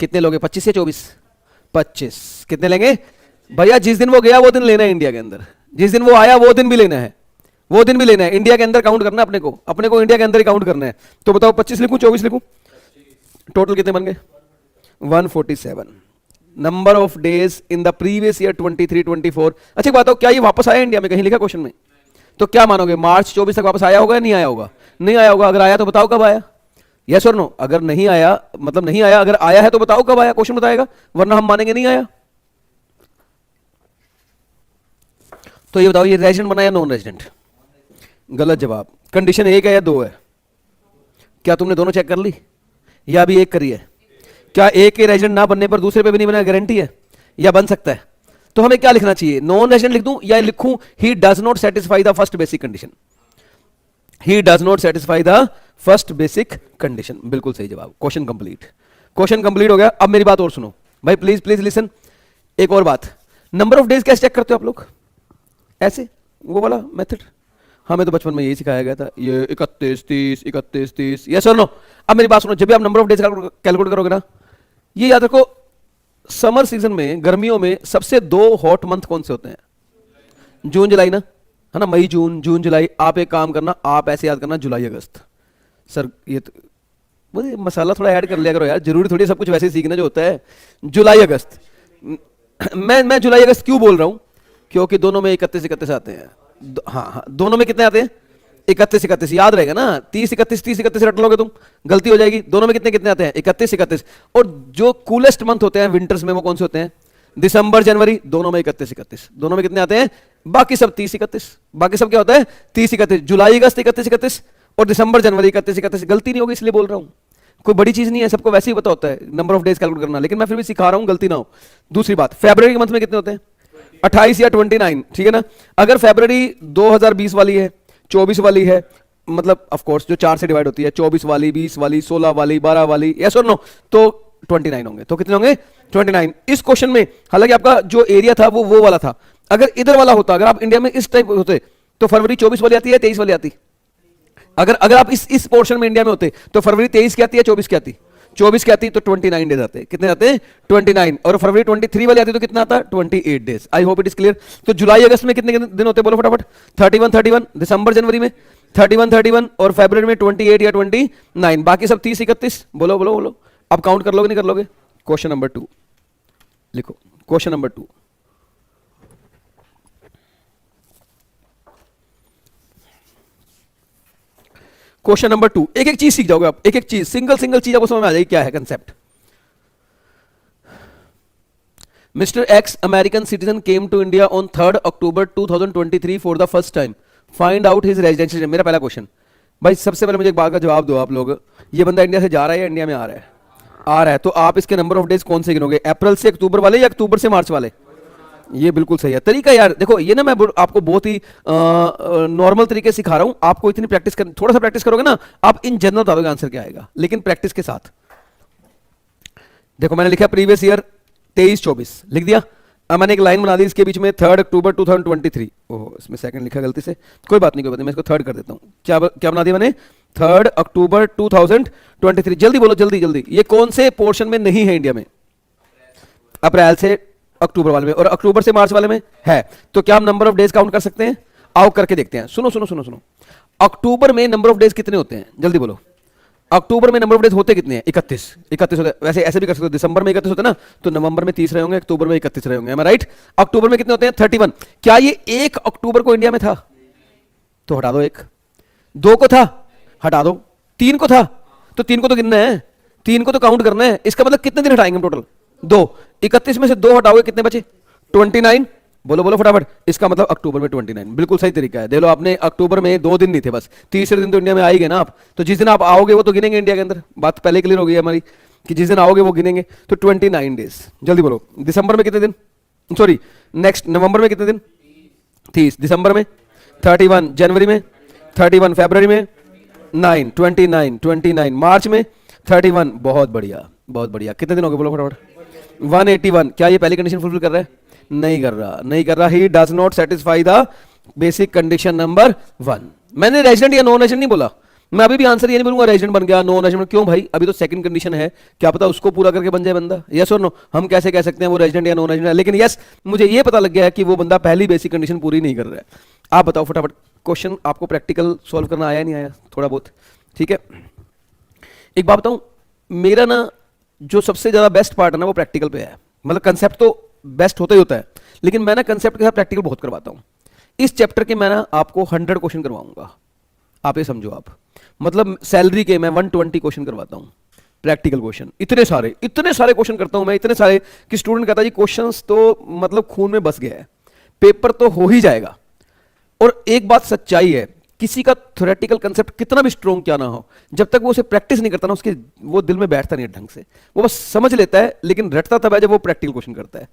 Speaker 1: कितने लोगे? 25 या 24? 25। कितने लेंगे भैया? जिस दिन वो गया वो दिन लेना है इंडिया के अंदर, जिस दिन वो आया वो दिन भी लेना है, वो दिन भी लेना है, इंडिया के अंदर काउंट करना है अपने को इंडिया के अंदर ही काउंट करना है। तो बताओ 25 लिखूं 24 लिखूं? टोटल कितने बन गए? 147. Number of days in the previous year 23-24. अच्छा बात हो, क्या ये वापस आया इंडिया में? कहीं लिखा क्वेश्चन में? तो क्या मानोगे, मार्च 24 तक वापस आया होगा या नहीं आया होगा? नहीं आया होगा. अगर आया तो बताओ कब आया. यस और नो. अगर नहीं आया मतलब नहीं आया, अगर आया है तो बताओ कब आया, क्वेश्चन बताएगा, वरना हम मानेंगे नहीं आया. तो ये बताओ, ये रेजिडेंट बना या नॉन रेजिडेंट? गलत जवाब. कंडीशन एक है या दो है? क्या तुमने दोनों चेक कर ली या अभी एक करी है? क्या एक के रेजिडेंट ना बनने पर दूसरे पे भी नहीं बना, गारंटी है या बन सकता है? तो हमें क्या लिखना चाहिए, नॉन रेजिडेंट लिख दूं या लिखूं ही does not satisfy the first basic condition? He does not satisfy the first basic condition. बिल्कुल सही जवाब. Question complete. क्वेश्चन कंप्लीट हो गया. अब मेरी बात और सुनो भाई, प्लीज प्लीज लिसन. एक और बात, नंबर ऑफ डेज कैसे चेक करते हो आप लोग? ऐसे, वो वाला मेथड हमें तो बचपन में यही सिखाया गया था, ये 31 30 31 30. यस और नो. अब मेरी बात सुनो, जब भी आप नंबर ऑफ डेज कैलकुलेट करोगे ना, ये याद रखो, समर सीजन में, गर्मियों में सबसे दो हॉट मंथ कौन से होते हैं? जून जुलाई ना, है ना, मई जून, जून जुलाई. आप एक काम करना, आप ऐसे याद करना, जुलाई अगस्त. सर ये तो मुझे मसाला थोड़ा ऐड कर लिया करो यार, जरूरी थोड़ी सब कुछ वैसे ही सीखना जो होता है. जुलाई अगस्त. मैं जुलाई अगस्त क्यों बोल रहा हूं? क्योंकि दोनों में 31-31 आते हैं. हाँ हाँ, दोनों में कितने आते हैं? 31-31. याद रहेगा ना, 30-31 रट लोगे तुम, गलती हो जाएगी. दोनों में कितने कितने आते हैं? 31-31. और जो कूलेस्ट मंथ होते हैं विंटर्स में, वो कौन से होते हैं? दिसंबर जनवरी. दोनों में 31-31. दोनों में कितने आते हैं? बाकी सब 30-31. बाकी सब क्या होता है? 30-31. जुलाई अगस्त 31-31 और दिसंबर जनवरी 31-31. गलती नहीं होगी इसलिए बोल रहा हूं, कोई बड़ी चीज नहीं है, सबको वैसे ही पता होता है नंबर ऑफ डेज कैलकुलेट करना, लेकिन मैं फिर भी सिखा रहा हूं, गलती ना हो. दूसरी बात, फरवरी के मंथ में कितने होते हैं? 28 या 29. ठीक है ना. अगर फरवरी 2020 वाली है, 24 वाली है, मतलब ऑफ कोर्स जो 4 से डिवाइड होती है, 24 वाली, 20 वाली, 16 वाली, 12 वाली, यस और नो, तो 29 होंगे. तो कितने होंगे? 29. इस क्वेश्चन में हालांकि आपका जो एरिया था वो वाला था. अगर इधर वाला होता, अगर आप इंडिया में इस टाइप होते, तो फरवरी 24 वाली आती है, 23 वाली आती? अगर आप इस पोर्शन में इंडिया में होते, तो फरवरी 23 की आती है, 24 की आती? 24 की आती तो 29 डेज आते. कितने आते हैं? 29. और फरवरी 23 वाली आती तो कितना आता? 28 days. I hope it is clear. तो जुलाई अगस्त में कितने दिन होते हैं, बोलो फटाफट? 31-31. दिसंबर जनवरी में 31-31 और फरवरी में 28 या 29. बाकी सब 30-31. बोलो बोलो बोलो. अब काउंट कर लोगे नहीं कर लोगे? क्वेश्चन नंबर 2 लिखो. Question number 2, question number 2. एक एक चीज सीख जाओगे आप, एक एक चीज, सिंगल चीज आपको समझ में आ जाएगी क्या है concept. Mister X American citizen came to India on 3 October 2023 for the first time. Find out his residential. मेरा पहला क्वेश्चन भाई, सबसे पहले मुझे एक बात का जवाब दो आप लोग. ये बंदा इंडिया से जा रहा है या इंडिया में आ रहा है? आ रहा है. तो आप इसके नंबर ऑफ डेज कौन से गिनोगे, अप्रैल से अक्टूबर वाले या अक्टूबर से मार्च वाले? ये बिल्कुल सही है तरीका यार. देखो ये ना, मैं आपको बहुत ही नॉर्मल तरीके से सिखा रहा हूं. आपको इतनी प्रैक्टिस कर, थोड़ा सा प्रैक्टिस करोगे ना, आप इन जनरल बता दोगे आंसर क्या आएगा, लेकिन प्रैक्टिस के साथ. देखो मैंने लिखा प्रीवियस ईयर 23-24 लिख दिया. अब मैंने एक लाइन बना दी इसके बीच में 3 अक्टूबर 2023. ओह इसमें सेकंड लिखा गलती से, कोई बात नहीं मैं इसको थर्ड कर देता हूं. क्या बना दिया मैंने? 3 अक्टूबर 2023. जल्दी बोलो, जल्दी जल्दी. ये कौन से पोर्शन में नहीं है इंडिया में? अप्रैल से अक्टूबर वाले में, और अक्टूबर से मार्च वाले में है. तो क्या हम नंबर ऑफ डेज काउंट कर सकते हैं? आओ करके देखते हैं. सुनो सुनो सुनो सुनो. अक्टूबर में नंबर ऑफ डेज कितने होते हैं, जल्दी बोलो. अक्टूबर में नंबर ऑफ डेज होते कितने हैं? 31 होते हैं. वैसे ऐसे भी कर सकते हो, दिसंबर में 31 होते हैं ना, तो नवंबर में 30 रहे होंगे, अक्टूबर में 31 रहे होंगे. राइट. अक्टूबर में कितने होते हैं? 31. क्या ये 1 अक्टूबर को इंडिया में था? तो हटा दो. 1 2 को था, हटा दो. 3 को था, तो 3 को तो गिनना है, 3 को तो काउंट करना है. इसका मतलब कितने दिन हटाएंगे हम टोटल? 2. 31 में से 2 हटाओगे, कितने बचे? 29. बोलो बोलो फटाफट. इसका मतलब अक्टूबर में 29. बिल्कुल सही तरीका है. देख लो, आपने अक्टूबर में 2 दिन नहीं थे बस, तीसरे दिन तो इंडिया में आएंगे ना आप. तो जिस दिन आप आओगे वो तो गिनेंगे इंडिया के अंदर. बात पहले क्लियर हो गई हमारी कि जिस दिन आओगे वो गिनेंगे. तो 29 डेज. जल्दी बोलो. दिसंबर में कितने दिन, सॉरी नेक्स्ट नवंबर में कितने दिन? 30. दिसंबर में 31. जनवरी में 31. फरवरी में 9. 29. मार्च में 31. बहुत बढ़िया बहुत बढ़िया. कितने दिन हो गए बोलो फटाफट? 181. क्या ये पहली कंडीशन फुलफिल कर रहा है? नहीं कर रहा. ही does not satisfy the basic condition number 1. मैंने रेजिडेंट या नॉन रेजिडेंट नहीं बोला. मैं अभी भी आंसर ये नहीं बोलूंगा रेजिडेंट बन गया, नॉन रेजिडेंट. क्यों भाई? अभी तो सेकंड कंडीशन है, क्या पता उसको पूरा करके बन जाए बंदा. यस और नो. हम कैसे कह सकते हैं वो रेजिडेंट या नॉन रेजिडेंट है? लेकिन यस, मुझे ये पता लग गया है कि वो बंदा पहली बेसिक कंडीशन पूरी नहीं कर रहा है. आप बताओ फटाफट. क्वेश्चन आपको प्रैक्टिकल सॉल्व करना आया नहीं आया? थोड़ा बहुत. ठीक है. एक बात बताऊं, मेरा ना जो सबसे ज्यादा बेस्ट पार्ट है ना वो प्रैक्टिकल पे है। मतलब कंसेप्ट तो बेस्ट होता ही होता है, लेकिन मैं ना कंसेप्ट के साथ प्रैक्टिकल बहुत करवाता हूं। इस चैप्टर के मैं ना आपको 100 क्वेश्चन करवाऊंगा, आप ये समझो। आप मतलब सैलरी के मैं 120 क्वेश्चन करवाता हूं, प्रैक्टिकल क्वेश्चन इतने सारे क्वेश्चन करता हूं मैं, इतने सारे कि स्टूडेंट कहता है जी क्वेश्चंस तो मतलब खून में बस गया है, पेपर तो हो ही जाएगा। और एक बात सच्चाई है, किसी का थ्योरेटिकल कंसेप्ट कितना भी स्ट्रॉन्ग क्या ना हो, जब तक वो उसे प्रैक्टिस नहीं करता ना, उसके वो दिल में बैठता नहीं है ढंग से। वो बस समझ लेता है, लेकिन रटता तब है जब वो प्रैक्टिकल क्वेश्चन करता है।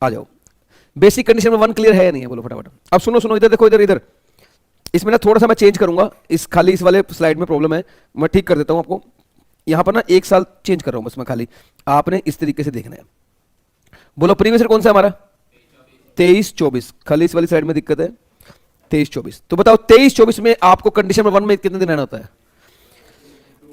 Speaker 1: आ जाओ, बेसिक कंडीशन में 1 क्लियर है या नहीं है, बोलो फटाफट। अब सुनो इधर देखो, इधर इसमें ना थोड़ा सा मैं चेंज करूंगा, इस वाले स्लाइड में प्रॉब्लम है, मैं ठीक कर देता हूं आपको। यहां पर ना 1 साल चेंज कर रहा हूं बस मैं, खाली आपने इस तरीके से देखना है। बोलो प्रीवियस ईयर कौन सा हमारा 23-24, खाली इस वाली साइड में दिक्कत है 23-24। तो बताओ 23-24 में आपको कंडीशन नंबर 1 में कितने दिन रहना होता है?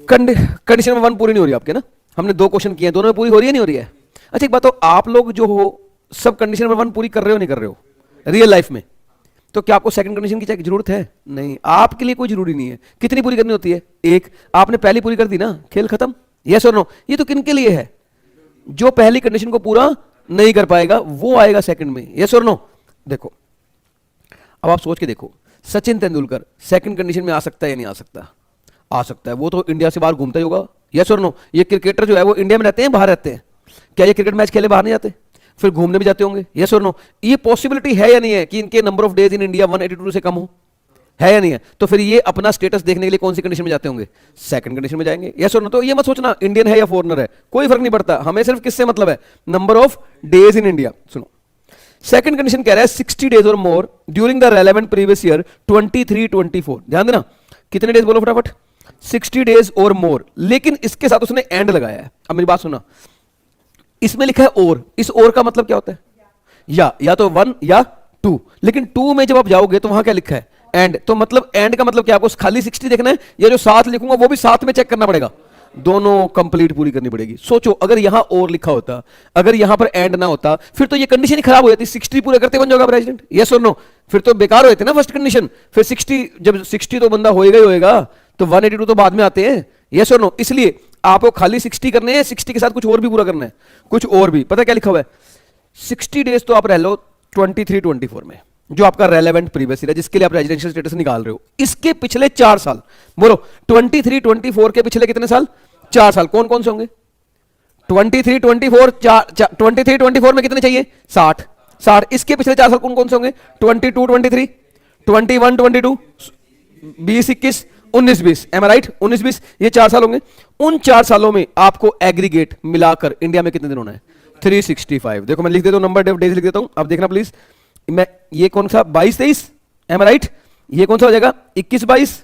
Speaker 1: कंडीशन नंबर 1 पूरी नहीं हो रही आपके ना, हमने 2 क्वेश्चन किए हैं, दोनों में पूरी हो रही है नहीं हो रही है? अच्छा एक बात, तो आप लोग जो हो सब कंडीशन नंबर 1 पूरी कर रहे हो नहीं कर रहे हो रियल लाइफ में? तो क्या आपको सेकंड कंडीशन की जरूरत है? नहीं, आपके लिए कोई जरूरी नहीं है। कितनी पूरी करनी होती है? 1। आपने पहली पूरी कर दी ना, खेल खत्म। यस और नो? ये तो किन के लिए है? जो पहली कंडीशन को पूरा नहीं कर पाएगा वो आएगा सेकंड में। यस और नो? देखो अब आप सोच के देखो, सचिन तेंदुलकर सेकंड कंडीशन में आ सकता है या नहीं आ सकता? आ सकता है, वो तो इंडिया से बाहर घूमता ही होगा। यस और नो? ये क्रिकेटर जो है वो इंडिया में रहते हैं बाहर रहते हैं? क्या ये क्रिकेट मैच खेले बाहर नहीं जाते? फिर घूमने भी जाते होंगे। यस और नो? ये पॉसिबिलिटी है या नहीं है कि इनके number of days in India 182 से कम हो? है या नहीं है? तो फिर ये अपना स्टेटस देखने के लिए कौन सी कंडीशन में जाते होंगे? सेकंड कंडीशन में जाएंगे। यस और नो? तो ये मत सोचना इंडियन है या फॉरेनर है, कोई फर्क नहीं पड़ता, हमें सिर्फ किससे मतलब है? Number of days in India. सुनो, सेकंड कंडीशन कह रहा है 60 डेज और more during the relevant previous year 23-24। ध्यान देना, कितने डेज बोलो फटाफट? 60 डेज और मोर, लेकिन इसके साथ उसने एंड लगाया है। अब मेरी बात सुना, इसमें लिखा है और, इस और का मतलब क्या होता है? या तो 1 या 2, लेकिन 2 में जब आप जाओगे तो वहां क्या लिखा है? एंड। तो मतलब एंड का मतलब क्या? आपको खाली 60 देखना है या जो साथ लिखूंगा वो भी साथ में चेक करना पड़ेगा? दोनों कंप्लीट पूरी करनी पड़ेगी। सोचो अगर यहां और लिखा होता, अगर यहां पर एंड ना होता, फिर तो ये कंडीशन ही खराब हो जाती। 60 पूरे करते बन जाएगा प्रेसिडेंट। यस और नो? फिर तो बेकार होते ना फर्स्ट कंडीशन। फिर 60, जब 60 तो बंदा होएगा ही होएगा, तो 182 तो बाद में आते हैं। यस और नो? इसलिए आपको खाली 60 करने हैं, 60 के साथ कुछ और भी पूरा करना है, कुछ और भी। पता क्या लिखा हुआ है? 60 डेज तो आप रह लो 23-24 में, जो आपका रेलेवेंट प्रीवियस ईयर है, जिसके लिए आप रेजिडेंशियल स्टेटस निकाल रहे हो। इसके पिछले 4 साल बोलो, 23-24 के पिछले कितने साल? 4 साल। कौन कौन से होंगे? 23-24, 23-24 में कितने चाहिए? 60। इसके पिछले 4 साल कौन कौन से होंगे? 22-23, 21-22, 20-21, 19-20। M I right? 19-20 ये 4 साल होंगे। उन 4 सालों में आपको एग्रीगेट मिलाकर इंडिया में कितने दिन होना है? 365। देखो मैं लिख देता हूं, नंबर ऑफ डेज लिख देता हूं, अब देखना प्लीज। मैं ये कौन सा 22-23, एम आई राइट? ये कौन सा हो जाएगा? 21-22,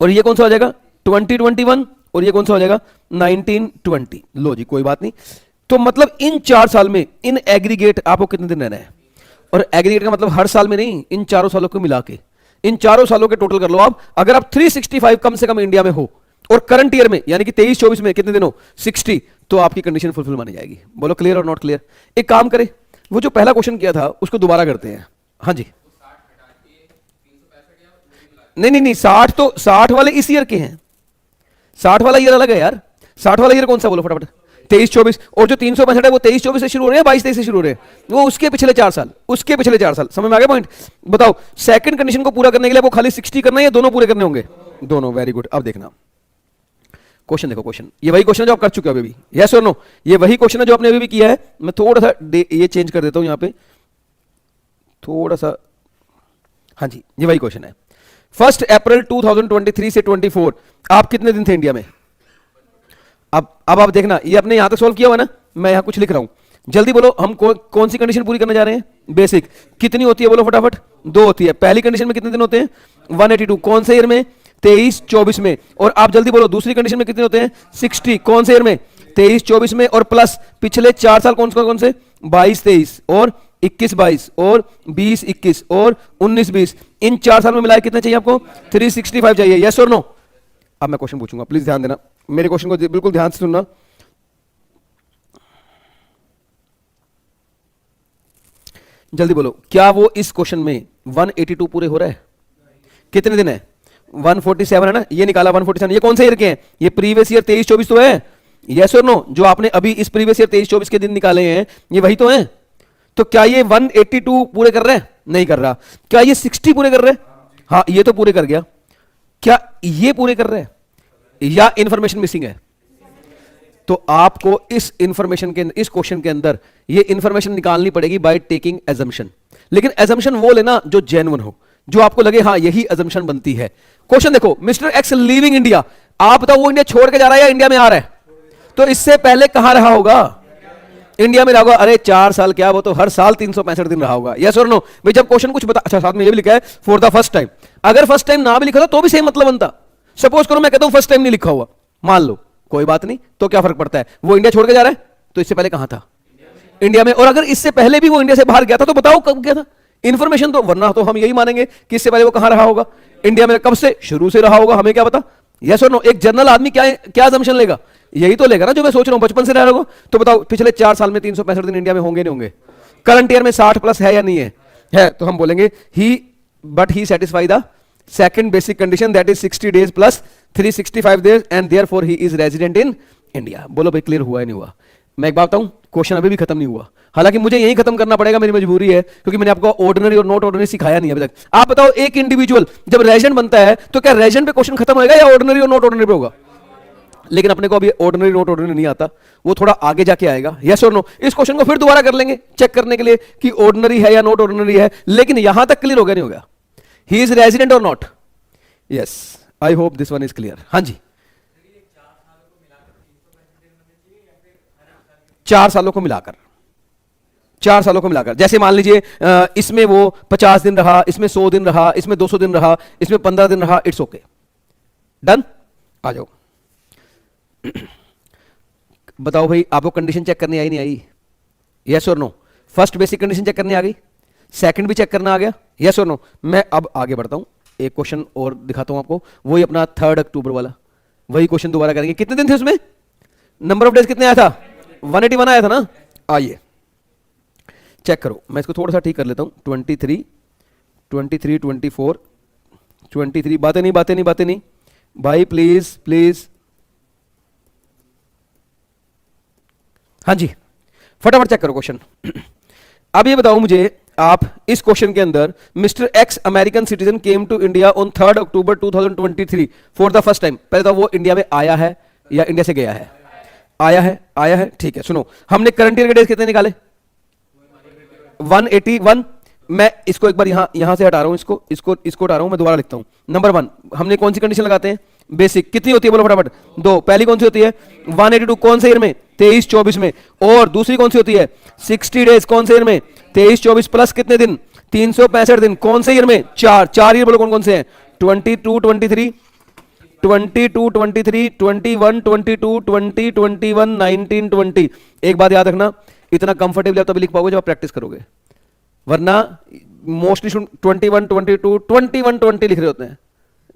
Speaker 1: और ये कौन सा हो जाएगा? 20-21, और ये कौन सा हो जाएगा? 19-20। लो जी, कोई बात नहीं। तो मतलब इन 4 साल में इन एग्रीगेट आपको कितने दिन रहना है? और एग्रीगेट का मतलब हर साल में नहीं, इन चारों सालों को मिला के, इन चारों सालों के टोटल कर लो आप। अगर आप 365 कम से कम इंडिया में हो और करंट ईयर में यानी कि 23-24 में कितने दिन हो? 60, तो आपकी कंडीशन फुलफिल मानी जाएगी। बोलो क्लियर और नॉट क्लियर? एक काम करें, वो जो पहला क्वेश्चन किया था उसको दोबारा करते हैं। हाँ जी, नहीं, 60 तो 60 वाले इस ईयर के हैं, 60 वाला ईयर अलग है यार। 60 वाला ईयर कौन सा बोलो फटाफट? 23-24। और जो 365 है वो 23-24 से शुरू हो रहे हैं, 22-23 से शुरू हो रहे हैं, वो उसके पिछले 4 साल, उसके पिछले 4 साल। समझ में आ गया पॉइंट? बताओ सेकंड कंडीशन को पूरा करने के लिए वो खाली 60 करना है या दोनों पूरे करने होंगे? दोनों। Very good. अब देखना क्वेश्चन, देखो क्वेश्चन, ये वही क्वेश्चन जो आप कर चुके हो अभी भी। यस और नो? ये वही क्वेश्चन है जो आपने अभी भी किया है। मैं थोड़ा सा ये चेंज कर देता हूं यहां पे थोड़ा सा। हाँ जी, ये वही क्वेश्चन है। 1 अप्रैल 2023 से 24 आप कितने दिन थे इंडिया में? अब आप देखना, ये आपने यहां तक सॉल्व किया हुआ ना, मैं यहां कुछ लिख रहा हूं। जल्दी बोलो, हम कौन सी कंडीशन पूरी करने जा रहे हैं? बेसिक। कितनी होती है बोलो फटाफट? 2 होती है। पहली कंडीशन में कितने दिन होते हैं? 182। कौन से ईयर में? 23-24 में। और आप जल्दी बोलो दूसरी कंडीशन में कितने होते हैं? 60। कौन से ईयर में? 23-24 में। और प्लस पिछले 4 साल कौन से? 22-23 और 21-22 और 20-21 और 19-20। इन 4 साल में मिलाए कितने चाहिए आपको? 365 चाहिए। यस और नो? अब मैं क्वेश्चन पूछूंगा, प्लीज ध्यान देना, मेरे क्वेश्चन को बिल्कुल ध्यान से सुनना। जल्दी बोलो, क्या वो इस क्वेश्चन में 182 पूरे हो रहा है? कितने दिन है? 147 है ना, ये निकाला 147, ये कौन से ईयर के हैं? ये प्रीवियस ईयर 23-24 तो है, यस और नो? जो आपने अभी इस प्रीवियस ईयर 23-24 के दिन निकाले हैं ये वही तो हैं। तो क्या ये 182 पूरे कर रहे हैं? नहीं कर रहा। क्या ये 60 पूरे कर रहे हैं? हाँ ये तो पूरे कर गया। क्या ये पूरे कर रहे हैं या इंफॉर्मेशन मिसिंग है? तो आपको इस इंफॉर्मेशन के इस क्वेश्चन के अंदर ये इंफॉर्मेशन निकालनी पड़ेगी बाय टेकिंग एजम्पशन। लेकिन एजम्पशन वो लेना जो जेन्युइन हो, जो आपको लगे हाँ यही एजम्पशन बनती है। क्वेश्चन देखो, मिस्टर एक्स लिविंग इंडिया, आप बताओ वो इंडिया छोड़ के जा रहा है या इंडिया में आ रहा है? तो इससे पहले कहां रहा होगा? इंडिया में रहा होगा। अरे 4 साल क्या, वो तो हर साल 365 दिन रहा होगा। यस और नो? भाई जब क्वेश्चन कुछ बता, अच्छा साथ में ये भी लिखा है फॉर द फर्स्ट टाइम। अगर फर्स्ट टाइम ना भी लिखा था तो भी सेम मतलब बनता। सपोज करो मैं कहता हूं फर्स्ट टाइम नहीं लिखा हुआ, मान लो, कोई बात नहीं, तो क्या फर्क पड़ता है? वो इंडिया छोड़ के जा रहा है तो इससे पहले कहां था? इंडिया में। और अगर इससे पहले भी वो इंडिया से बाहर गया था तो बताओ कब गया था? इंफॉर्मेशन तो, वरना तो हम यही मानेंगे कि इससे पहले वो कहां रहा होगा? इंडिया में। कब से? शुरू से रहा होगा, हमें क्या पता? यस और नो? एक जनरल आदमी क्या क्या असम्पशन लेगा? यही तो लेगा ना जो मैं सोच रहा हूं, बचपन से रह रहा होगा। तो बताओ पिछले 4 साल में 365 दिन इंडिया में होंगे नहीं होंगे? करंट ईयर में 60 प्लस है या नहीं है? है। तो हम बोलेंगे he satisfy the second basic condition, that is 60 days plus 365 days and therefore he is resident in India. बोलो भाई क्लियर हुआ है नहीं हुआ? मैं एक बात बताऊं, क्वेश्चन अभी भी खत्म नहीं हुआ। हालांकि मुझे यही खत्म करना पड़ेगा, मेरी मजबूरी है, क्योंकि मैंने आपको ऑर्डिनरी और नॉट ऑर्डिनरी सिखाया नहीं अभी तक। आप बताओ एक इंडिविजुअल जब रेजिडेंट बनता है तो क्या रेजिडेंट पे क्वेश्चन खत्म होगा या ऑर्डिनरी और नॉट ऑर्डिनरी पे होगा? लेकिन अपने को अभी ऑर्डिनरी नॉट ऑर्डिनरी नहीं आता, वो थोड़ा आगे जाके आएगा। यस और नो? इस क्वेश्चन को फिर दोबारा कर लेंगे चेक करने के लिए कि ऑर्डिनरी है या नॉट ऑर्डिनरी है। लेकिन यहां तक क्लियर हो गया नहीं हो गया? ही इज रेजिडेंट और not? Yes, I hope this one is clear. हाँ जी, 4 सालों को मिलाकर, 4 सालों को मिलाकर, जैसे मान लीजिए इसमें वो 50 दिन रहा, इसमें 100 दिन रहा, इसमें 200 दिन रहा, इसमें 15 दिन रहा, इट्स ओके। डन? आ जाओ। बताओ भाई आपको कंडीशन चेक करनी आई नहीं आई? यस और no? First basic condition check करने आ गई, सेकंड भी चेक करना आ गया। यस और नो? मैं अब आगे बढ़ता हूं, एक क्वेश्चन और दिखाता हूं आपको, वही अपना 3 अक्टूबर वाला, वही क्वेश्चन दोबारा करेंगे। कितने दिन थे उसमें? नंबर ऑफ डेज कितने आया था? 181 आया था ना? आइए चेक करो, मैं इसको थोड़ा सा ठीक कर लेता हूं। 23, 24, 23, बातें नहीं भाई, प्लीज प्लीज। हाँ जी, फटाफट चेक करो क्वेश्चन। अब ये बताओ मुझे आप, इस क्वेश्चन के अंदर mister X American citizen came to India on 3 October 2023 for the first time. पहले तो वो इंडिया में आया है या इंडिया से गया है? आया है। ठीक है, सुनो, हमने करंट ईयर के डेज कितने निकाले? 181। मैं इसको एक बार यहां से हटा रहा हूं, इसको हटा रहा हूं, मैं दोबारा लिखता हूं। नंबर 1 हमने कौन सी कंडीशन लगाते हैं? बेसिक। कितनी होती है बोलो फटाफट? 2। पहली कौन सी होती है? 182 कौन से ईयर में? 23-24 में। और दूसरी कौन सी होती है? 60 डेज कौन से ईयर में? 23-24 प्लस कितने दिन? 365 दिन कौन से ईयर में? 4 ईयर बोलो कौन कौन से हैं? 22, 23, 21, 19, 20। एक बात याद रखना, इतना कंफर्टेबल आप तभी लिख पाओगे जब आप प्रैक्टिस करोगे, वरना मोस्टली 21, 22, 21, 20 लिख रहे होते हैं,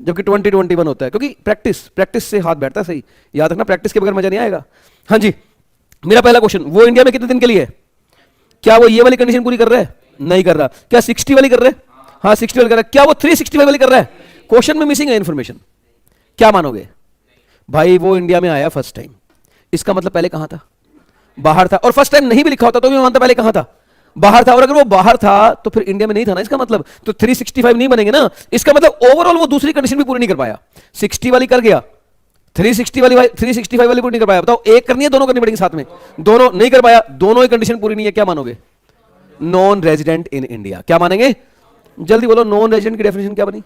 Speaker 1: जबकि 20, 21 होता है, क्योंकि प्रैक्टिस से हाथ बैठता है। सही याद रखना, प्रैक्टिस के बगैर मजा नहीं आएगा। हाँ जी, मेरा पहला क्वेश्चन, वो इंडिया में कितने दिन के लिए है? क्या वो ये वाली कंडीशन पूरी कर रहा है? नहीं कर रहा। क्या 60 वाली कर रहे हैं? हाँ 60 वाली कर रहा है। क्या वो 365 वाली कर रहा है? क्वेश्चन में मिसिंग है इंफॉर्मेशन। क्या मानोगे भाई? वो इंडिया में आया फर्स्ट टाइम, इसका मतलब पहले कहां था? बाहर था। और फर्स्ट टाइम नहीं भी लिखा होता तो भी मानता पहले कहां था? बाहर था। और अगर वो बाहर था तो फिर इंडिया में नहीं था ना, इसका मतलब तो 365 नहीं बनेंगे ना। इसका मतलब ओवरऑल वो दूसरी कंडीशन भी पूरी नहीं कर पाया। 60 वाली कर गया, 365 वाली पूरी नहीं कर पाया। बताओ एक करनी है, दोनों करनी पड़ेगी साथ में? दोनों नहीं कर पाया, दोनों ही कंडीशन पूरी नहीं है, क्या मानोगे? Non resident in India. क्या मानेंगे? जल्दी बोलो, नॉन रेजिडेंट की डेफिनेशन क्या बनी?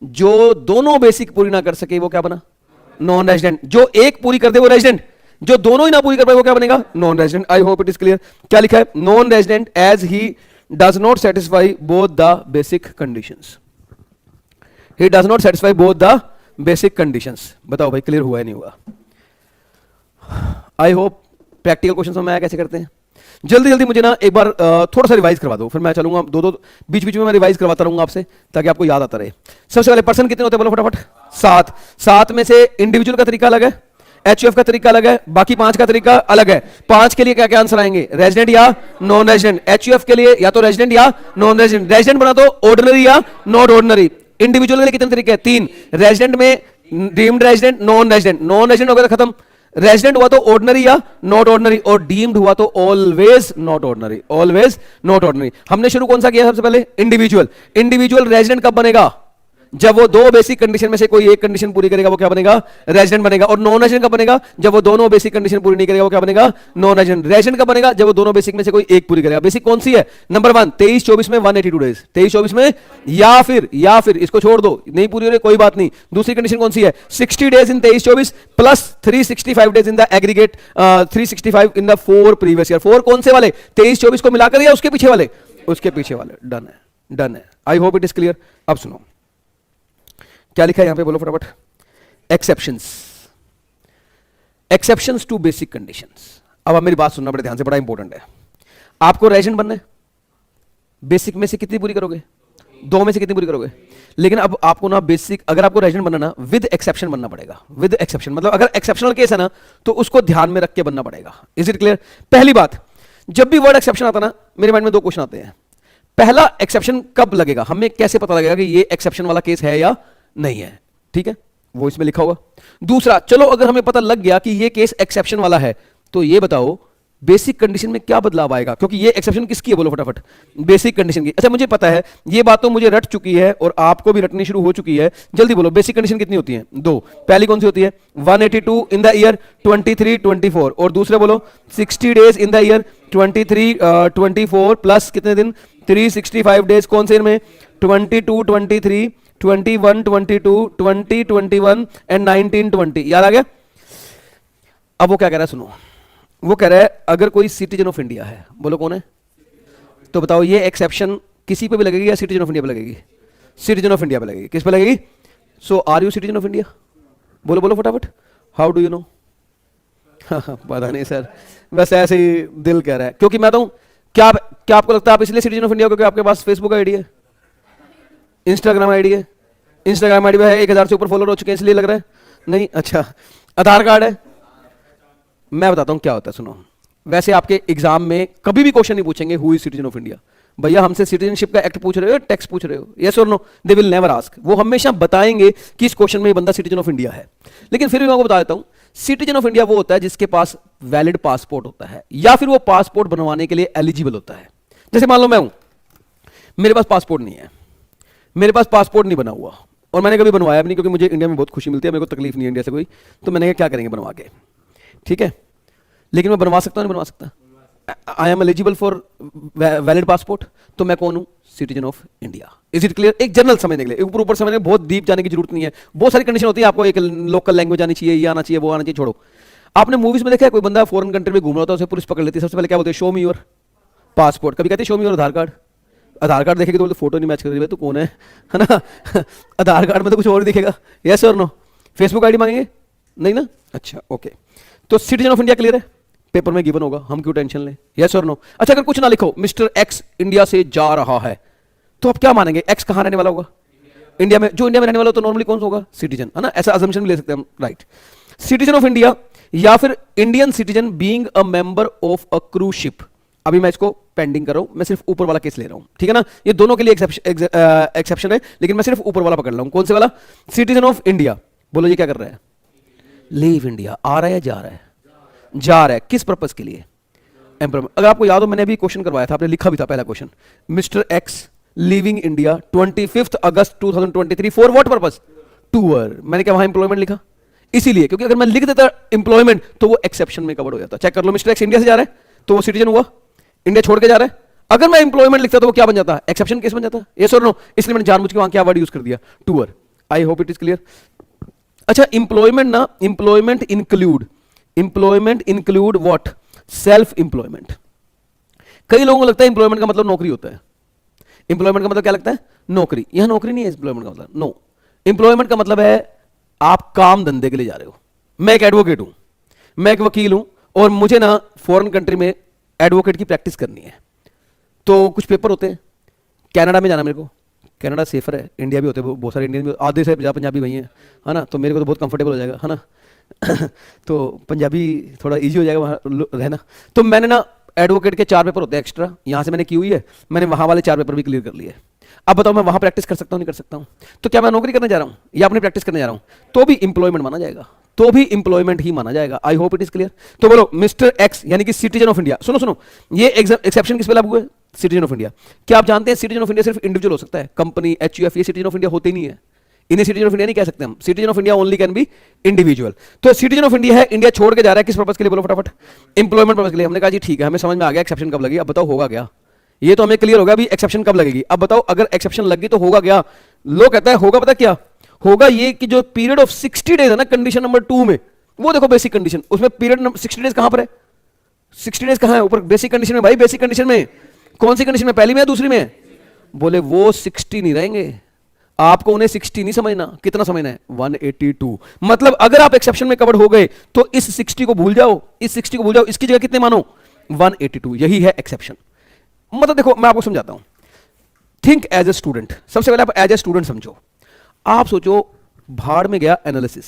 Speaker 1: जो दोनों बेसिक पूरी ना कर सके वो क्या बना? Non resident. जो एक पूरी कर दे वो रेजिडेंट, जो दोनों ही ना पूरी कर पाए वो क्या बनेगा? Non resident. I hope it is clear. क्या लिखा है? Non resident as he does not satisfy both the basic conditions. He does not satisfy both the basic conditions. बताओ भाई क्लियर हुआ है नहीं हुआ? आई होप प्रैक्टिकल क्वेश्चन समझ में आया कैसे करते हैं। जल्दी मुझे ना एक बार थोड़ा सा रिवाइज करवा दो, फिर मैं चलूंगा दो बीच में मैं रिवाइज करवाता रहूंगा आपसे, ताकि आपको याद आता रहे। सबसे पहले पर्सन कितने होते हैं बोलो फटाफट? 7। 7 में से इंडिविजुअल का तरीका अलग है, एचयूएफ का तरीका अलग है, बाकी 5 का तरीका अलग है। 5 के लिए क्या क्या आंसर आएंगे? रेजिडेंट या नॉन रेजिडेंट। एचयूएफ के लिए या तो रेजिडेंट या नॉन रेजिडेंट। रेजिडेंट बना तो ऑर्डिनरी या नॉट ऑर्डिनरी। इंडिविजुअल के लिए कितने तरीके हैं? 3। रेजिडेंट में deemed resident, non resident. Non resident हो गया तो खत्म। रेजिडेंट हुआ तो ऑर्डिनरी या नॉट ऑर्डिनरी, और डीम्ड हुआ तो always not ordinary, always not ordinary. हमने शुरू कौन सा किया सबसे पहले? इंडिविजुअल। इंडिविजुअल रेजिडेंट कब बनेगा? जब वो दो बेसिक कंडीशन में से कोई एक कंडीशन पूरी करेगा, वो क्या बनेगा? रेजिडेंट बनेगा। और नॉन रेजिडेंट कब बनेगा? जब वो दोनों बेसिक कंडीशन पूरी नहीं करेगा, वो क्या बनेगा? Non resident. रेजिडेंट कब बनेगा? जब वो दोनों बेसिक में से कोई एक पूरी करेगा। बेसिक कौन सी है? नंबर 1, 23-24 में 182 डेज, 23-24 में, या फिर इसको छोड़ दो, नहीं पूरी हो रही कोई बात नहीं। दूसरी कंडीशन कौन सी है? 60 days in 23-24 plus 365 days in the aggregate, 365 in the 4 previous year. 4 कौन से वाले? 23-24 को मिलाकर या उसके पीछे वाले? उसके पीछे वाले। डन है, डन है। I hope it is clear. अब सुनो क्या लिखा है यहां पे, बोलो फटाफट। Exceptions, exceptions to basic conditions. अब आप मेरी बात सुनना बड़े ध्यान से, बड़ा इंपॉर्टेंट है। आपको रेजिडेंट बनना है, बेसिक में से कितनी पूरी करोगे? 2 में से कितनी पूरी करोगे? लेकिन अब आपको ना बेसिक, अगर आपको रेजिडेंट बनना ना, विद एक्सेप्शन बनना पड़ेगा। विद एक्सेप्शन मतलब अगर एक्सेप्शनल केस है ना, तो उसको ध्यान में रख के बनना पड़ेगा। Is it clear? पहली बात, जब भी वर्ड एक्सेप्शन आता ना, मेरे माइंड में 2 क्वेश्चन आते हैं। पहला, एक्सेप्शन कब लगेगा? हमें कैसे पता लगेगा कि ये एक्सेप्शन वाला केस है या नहीं है? ठीक है, वो इसमें लिखा होगा। दूसरा, चलो अगर हमें पता लग गया कि ये केस एक्सेप्शन वाला है, तो ये बताओ बेसिक कंडीशन में क्या बदलाव आएगा? क्योंकि ये एक्सेप्शन किसकी है, बोलो फटाफट। बेसिक कंडीशन की। अच्छा, मुझे पता है ये बात तो मुझे रट चुकी है और आपको भी रटनी शुरू हो चुकी है। जल्दी बोलो, बेसिक कंडीशन कितनी होती है? 2। पहली कौन सी होती है? 182 इन द ईयर 23-24। और दूसरे बोलो 60 days in the year 23-24 plus कितने दिन? 365 डेज। कौन से इनमें? 22-23, 21-22, 20-21 एंड 19-20। याद आ गया? अब वो क्या कह रहा है, सुनो। वो कह रहा है अगर कोई सिटीजन ऑफ इंडिया है, बोलो कौन है, तो बताओ ये एक्सेप्शन किसी पे भी लगेगी या सिटीजन ऑफ इंडिया पे लगेगी? सिटीजन ऑफ इंडिया पे लगेगी। किस पे लगेगी? So are you citizen of India? बोलो बोलो फटाफट। How do you know? पता नहीं सर, बस ऐसे ही दिल कह रहा है। क्योंकि मैं तो क्या क्या आपको लगता है आप इसलिए सिटीजन ऑफ इंडिया हो क्योंकि आपके पास फेसबुक आईडी है, इंस्टाग्राम आईडी है? इंस्टाग्राम आईडी पे 1000 से ऊपर फॉलोअर हो चुके हैं इसलिए लग रहा है? नहीं। अच्छा, आधार कार्ड है? मैं बताता हूं क्या होता है, सुनो। वैसे आपके एग्जाम में कभी भी क्वेश्चन नहीं पूछेंगे who is citizen of India. भैया हमसे सिटीजनशिप का एक्ट पूछ रहे हो, टैक्स पूछ रहे हो, यस और no? They will never ask. वो हमेशा बताएंगे कि इस क्वेश्चन में ये बंदा सिटीजन ऑफ इंडिया है। लेकिन फिर भी मैं आपको बता देता हूं, सिटीजन ऑफ इंडिया वो होता है जिसके पास वैलिड पासपोर्ट होता है या फिर वो पासपोर्ट बनवाने के लिए एलिजिबल होता है। जैसे मान लो मैं हूं, मेरे पास पासपोर्ट नहीं है, मेरे पास पासपोर्ट नहीं बना हुआ और मैंने कभी बनवाया भी नहीं क्योंकि मुझे इंडिया में बहुत खुशी मिलती है, मेरे को तकलीफ नहीं है इंडिया से कोई, तो मैंने क्या करेंगे बनवा के, ठीक है। लेकिन मैं बनवा सकता हूं नहीं बनवा सकता? I am eligible for valid passport, तो मैं कौन हूं? Citizen of India. Is it clear? एक जनरल समझने के लिए, ऊपर ऊपर समझने, बहुत डीप जाने की जरूरत नहीं है। बहुत सारी कंडीशन होती है, आपको एक लोकल लैंग्वेज आनी चाहिए, ये आना चाहिए, वो आना चाहिए, छोड़ो। आपने मूवीज में देखा है कोई बंदा फॉरेन कंट्री में घूम रहा होता है, उसे पुलिस पकड़ लेती है, सबसे पहले क्या बोलते हैं? Show me your passport. कभी कहते हैं show me your Aadhaar card. Aadhaar card देखेगी तो बोलते फोटो नहीं मैच कर रही है, तो कौन है ना? आधार कार्ड में तो कुछ और दिखेगा। यस और नो? फेसबुक आईडी मांगेंगे? नहीं ना? अच्छा ओके। तो सिटीजन ऑफ इंडिया क्लियर है, पेपर में गिवन होगा, हम क्यों टेंशन लें? यस और नो? अच्छा, अगर कुछ ना लिखो, मिस्टर एक्स इंडिया से जा रहा है, तो आप क्या मानेंगे? एक्स कहां रहने वाला होगा? इंडिया में। जो इंडिया में रहने वाला तो नॉर्मली कौन सा होगा? सिटीजन, है ना? ऐसा अजम्पशन भी ले सकते हैं हम, राइट। सिटीजन ऑफ इंडिया या फिर Indian citizen being a member of a cruise ship. अभी मैं इसको पेंडिंग कर रहा हूं, मैं सिर्फ ऊपर वाला केस ले रहा हूं, ठीक है ना? ये दोनों के लिए एक्सेप्शन है, लेकिन मैं सिर्फ ऊपर वाला पकड़ रहा हूं। कौन से वाला? Citizen of India. बोलो ये क्या कर रहा है? Leave India. आ रहा है या जा रहा है? जा रहा है। किस पर्पस के लिए? एम्प्लॉयमेंट। अगर आपको याद हो, मैंने अभी क्वेश्चन करवाया था, आपने लिखा भी था पहला question, mister x leaving India 25 August 2023 for what purpose? Tour. मैंने क्या वहां एम्प्लॉयमेंट लिखा? इसीलिए, क्योंकि अगर मैं लिख देता एम्प्लॉयमेंट तो वो एक्सेप्शन में कवर हो जाता। चेक कर लो, मिस्टर एक्स इंडिया से जा रहा है तो वो सिटीजन हुआ, इंडिया छोड़ के जा रहा है। अगर मैं एम्प्लॉयमेंट लिखता तो वो क्या बन जाता? एक्सेप्शन केस बन जाता। यस और नो? इसलिए मैंने जानबूझ के वहां क्या वर्ड यूज कर दिया? Tour. I hope it is clear. अच्छा, इंप्लॉयमेंट ना, employment include what? Self employment. कई लोगों को लगता है इंप्लॉयमेंट का मतलब नौकरी होता है। इंप्लॉयमेंट का मतलब क्या लगता है? नौकरी। यहां नौकरी नहीं है इंप्लॉयमेंट का मतलब, नो। इंप्लॉयमेंट का मतलब है आप काम धंधे के लिए जा रहे हो। मैं एक एडवोकेट हूं, मैं एक वकील हूं और मुझे ना फॉरेन कंट्री में एडवोकेट की प्रैक्टिस करनी है, तो कुछ पेपर होते हैं। कनाडा में जाना मेरे को, कनाडा सेफर है, इंडिया भी होते हैं, बहुत सारे इंडियन भी, आधे से पंजाबी भाई हैं, है ना? तो मेरे को तो बहुत कंफर्टेबल हो जाएगा, है ना? तो पंजाबी थोड़ा इजी हो जाएगा वहाँ रहना। तो मैंने ना एडवोकेट के 4 पेपर होते हैं एक्स्ट्रा, यहाँ से मैंने की हुई है, मैंने वहाँ वाले 4 पेपर भी क्लियर कर लिए। अब बताओ मैं वहां प्रैक्टिस कर सकता हूं नहीं कर सकता हूं? तो क्या मैं नौकरी करने जा रहा हूं या अपनी प्रैक्टिस करने जा रहा हूं? तो भी इंप्लॉयमेंट माना जाएगा, तो भी इंप्लॉयमेंट ही माना जाएगा। आई होप इट इज क्लियर। तो बोलो मिस्टर एक्स यानी कि सिटीजन ऑफ इंडिया, सुनो सुनो, ये एक्सेप्शन किस पे लागू है? Citizen of India. क्या आप जानते हैं सिटीजन ऑफ इंडिया सिर्फ इंडिविजुअल हो सकता है? कंपनी, एचयूएफ, ये सिटीजन ऑफ इंडिया होते ही नहीं है, इन्हें सिटीजन ऑफ इंडिया नहीं कह सकते हम। Citizen of India only can be individual. तो सिटीजन ऑफ इंडिया है, इंडिया छोड़ के जा रहा है, किस पर्पस के लिए बोलो फटाफट? इंप्लॉयमेंट पर्पस के लिए। हमने कहा जी ठीक है, हमें समझ में आ गया एक्सेप्शन कब लगी, अब बताओ होगा क्या? ये तो हमें क्लियर होगा अभी एक्सेप्शन कब लगेगी। अब बताओ अगर एक्सेप्शन लग गई तो होगा क्या? लोग कहता है होगा, पता क्या होगा? ये कि जो पीरियड ऑफ 60 डेज है ना कंडीशन नंबर 2 में, वो देखो बेसिक कंडीशन, उसमें पीरियड 60 डेज कहां पर है? 60 डेज कहां है? ऊपर बेसिक कंडीशन में। भाई बेसिक कंडीशन में कौन सी कंडीशन में? पहली में या दूसरी में? बोले वो 60 नहीं रहेंगे, आपको उन्हें 60 नहीं समझना, कितना समझना है? 182। मतलब अगर आप एक्सेप्शन में कवर्ड हो गए तो इस 60 को भूल जाओ, इस 60 को भूल जाओ, इसकी जगह कितने मानो? 182। यही है एक्सेप्शन। मतलब देखो मैं आपको समझाता हूं। Think as a student. सबसे पहले आप एज ए स्टूडेंट समझो। आप सोचो भाड़ में गया एनालिसिस,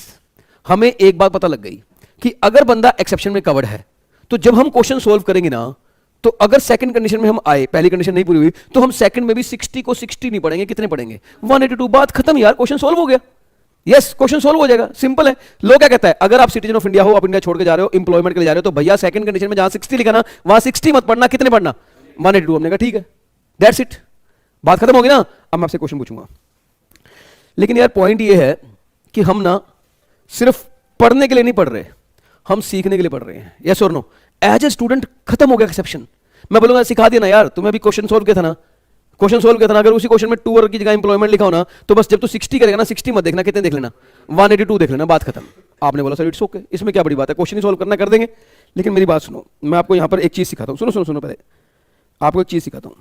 Speaker 1: हमें एक बात पता लग गई कि अगर बंदा एक्सेप्शन में कवर्ड है तो जब हम क्वेश्चन सोल्व करेंगे ना, तो अगर सेकंड कंडीशन में हम आए, पहली कंडीशन नहीं पूरी हुई, तो हम सेकंड में भी 60 को 60 नहीं पढ़ेंगे, कितने पढ़ेंगे? 182। बात खत्म यार, क्वेश्चन सोल्व हो गया। यस, क्वेश्चन सोल्व हो जाएगा, सिंपल है। लोग क्या कहता है, अगर आप सिटीजन ऑफ इंडिया हो, आप इंडिया छोड़ के जा रहे हो, इंप्लॉयमेंट के लिए जा रहे हो, तो भैया सेकंड कंडीशन में जहां 60 लिखा ना, वहां 60 मत पढ़ना, कितने पढ़ना? 182। हमने कहा ठीक है, दैट्स इट, बात खत्म होगी ना। अब मैं आपसे क्वेश्चन पूछूंगा, लेकिन यार पॉइंट ये है कि हम ना सिर्फ पढ़ने के लिए नहीं पढ़ रहे, हम सीखने के लिए पढ़ रहे हैं। यस और नो? एज ए स्टूडेंट खत्म हो गया एक्सेप्शन। मैं बोलूंगा सिखा दिया ना यार, तुम्हें अभी क्वेश्चन सोल्व किया था ना, क्वेश्चन सोल्व किया था ना, अगर उसी क्वेश्चन में टू वर्क की जगह इंप्लॉयमेंट लिखा हो ना, तो बस जब तू 60 करेगा ना, 60 मत देखना, कितने देख लेना? 182 देख लेना, बात खत्म। आपने बोला सर इट्स ओके, इसमें क्या बड़ी बात है, क्वेश्चन ही सोल्व करना, कर देंगे। लेकिन मेरी बात सुनो, मैं आपको यहां पर एक चीज सिखाता हूं। सुनो सुनो सुनो, पहले आपको एक चीज सिखाता हूं।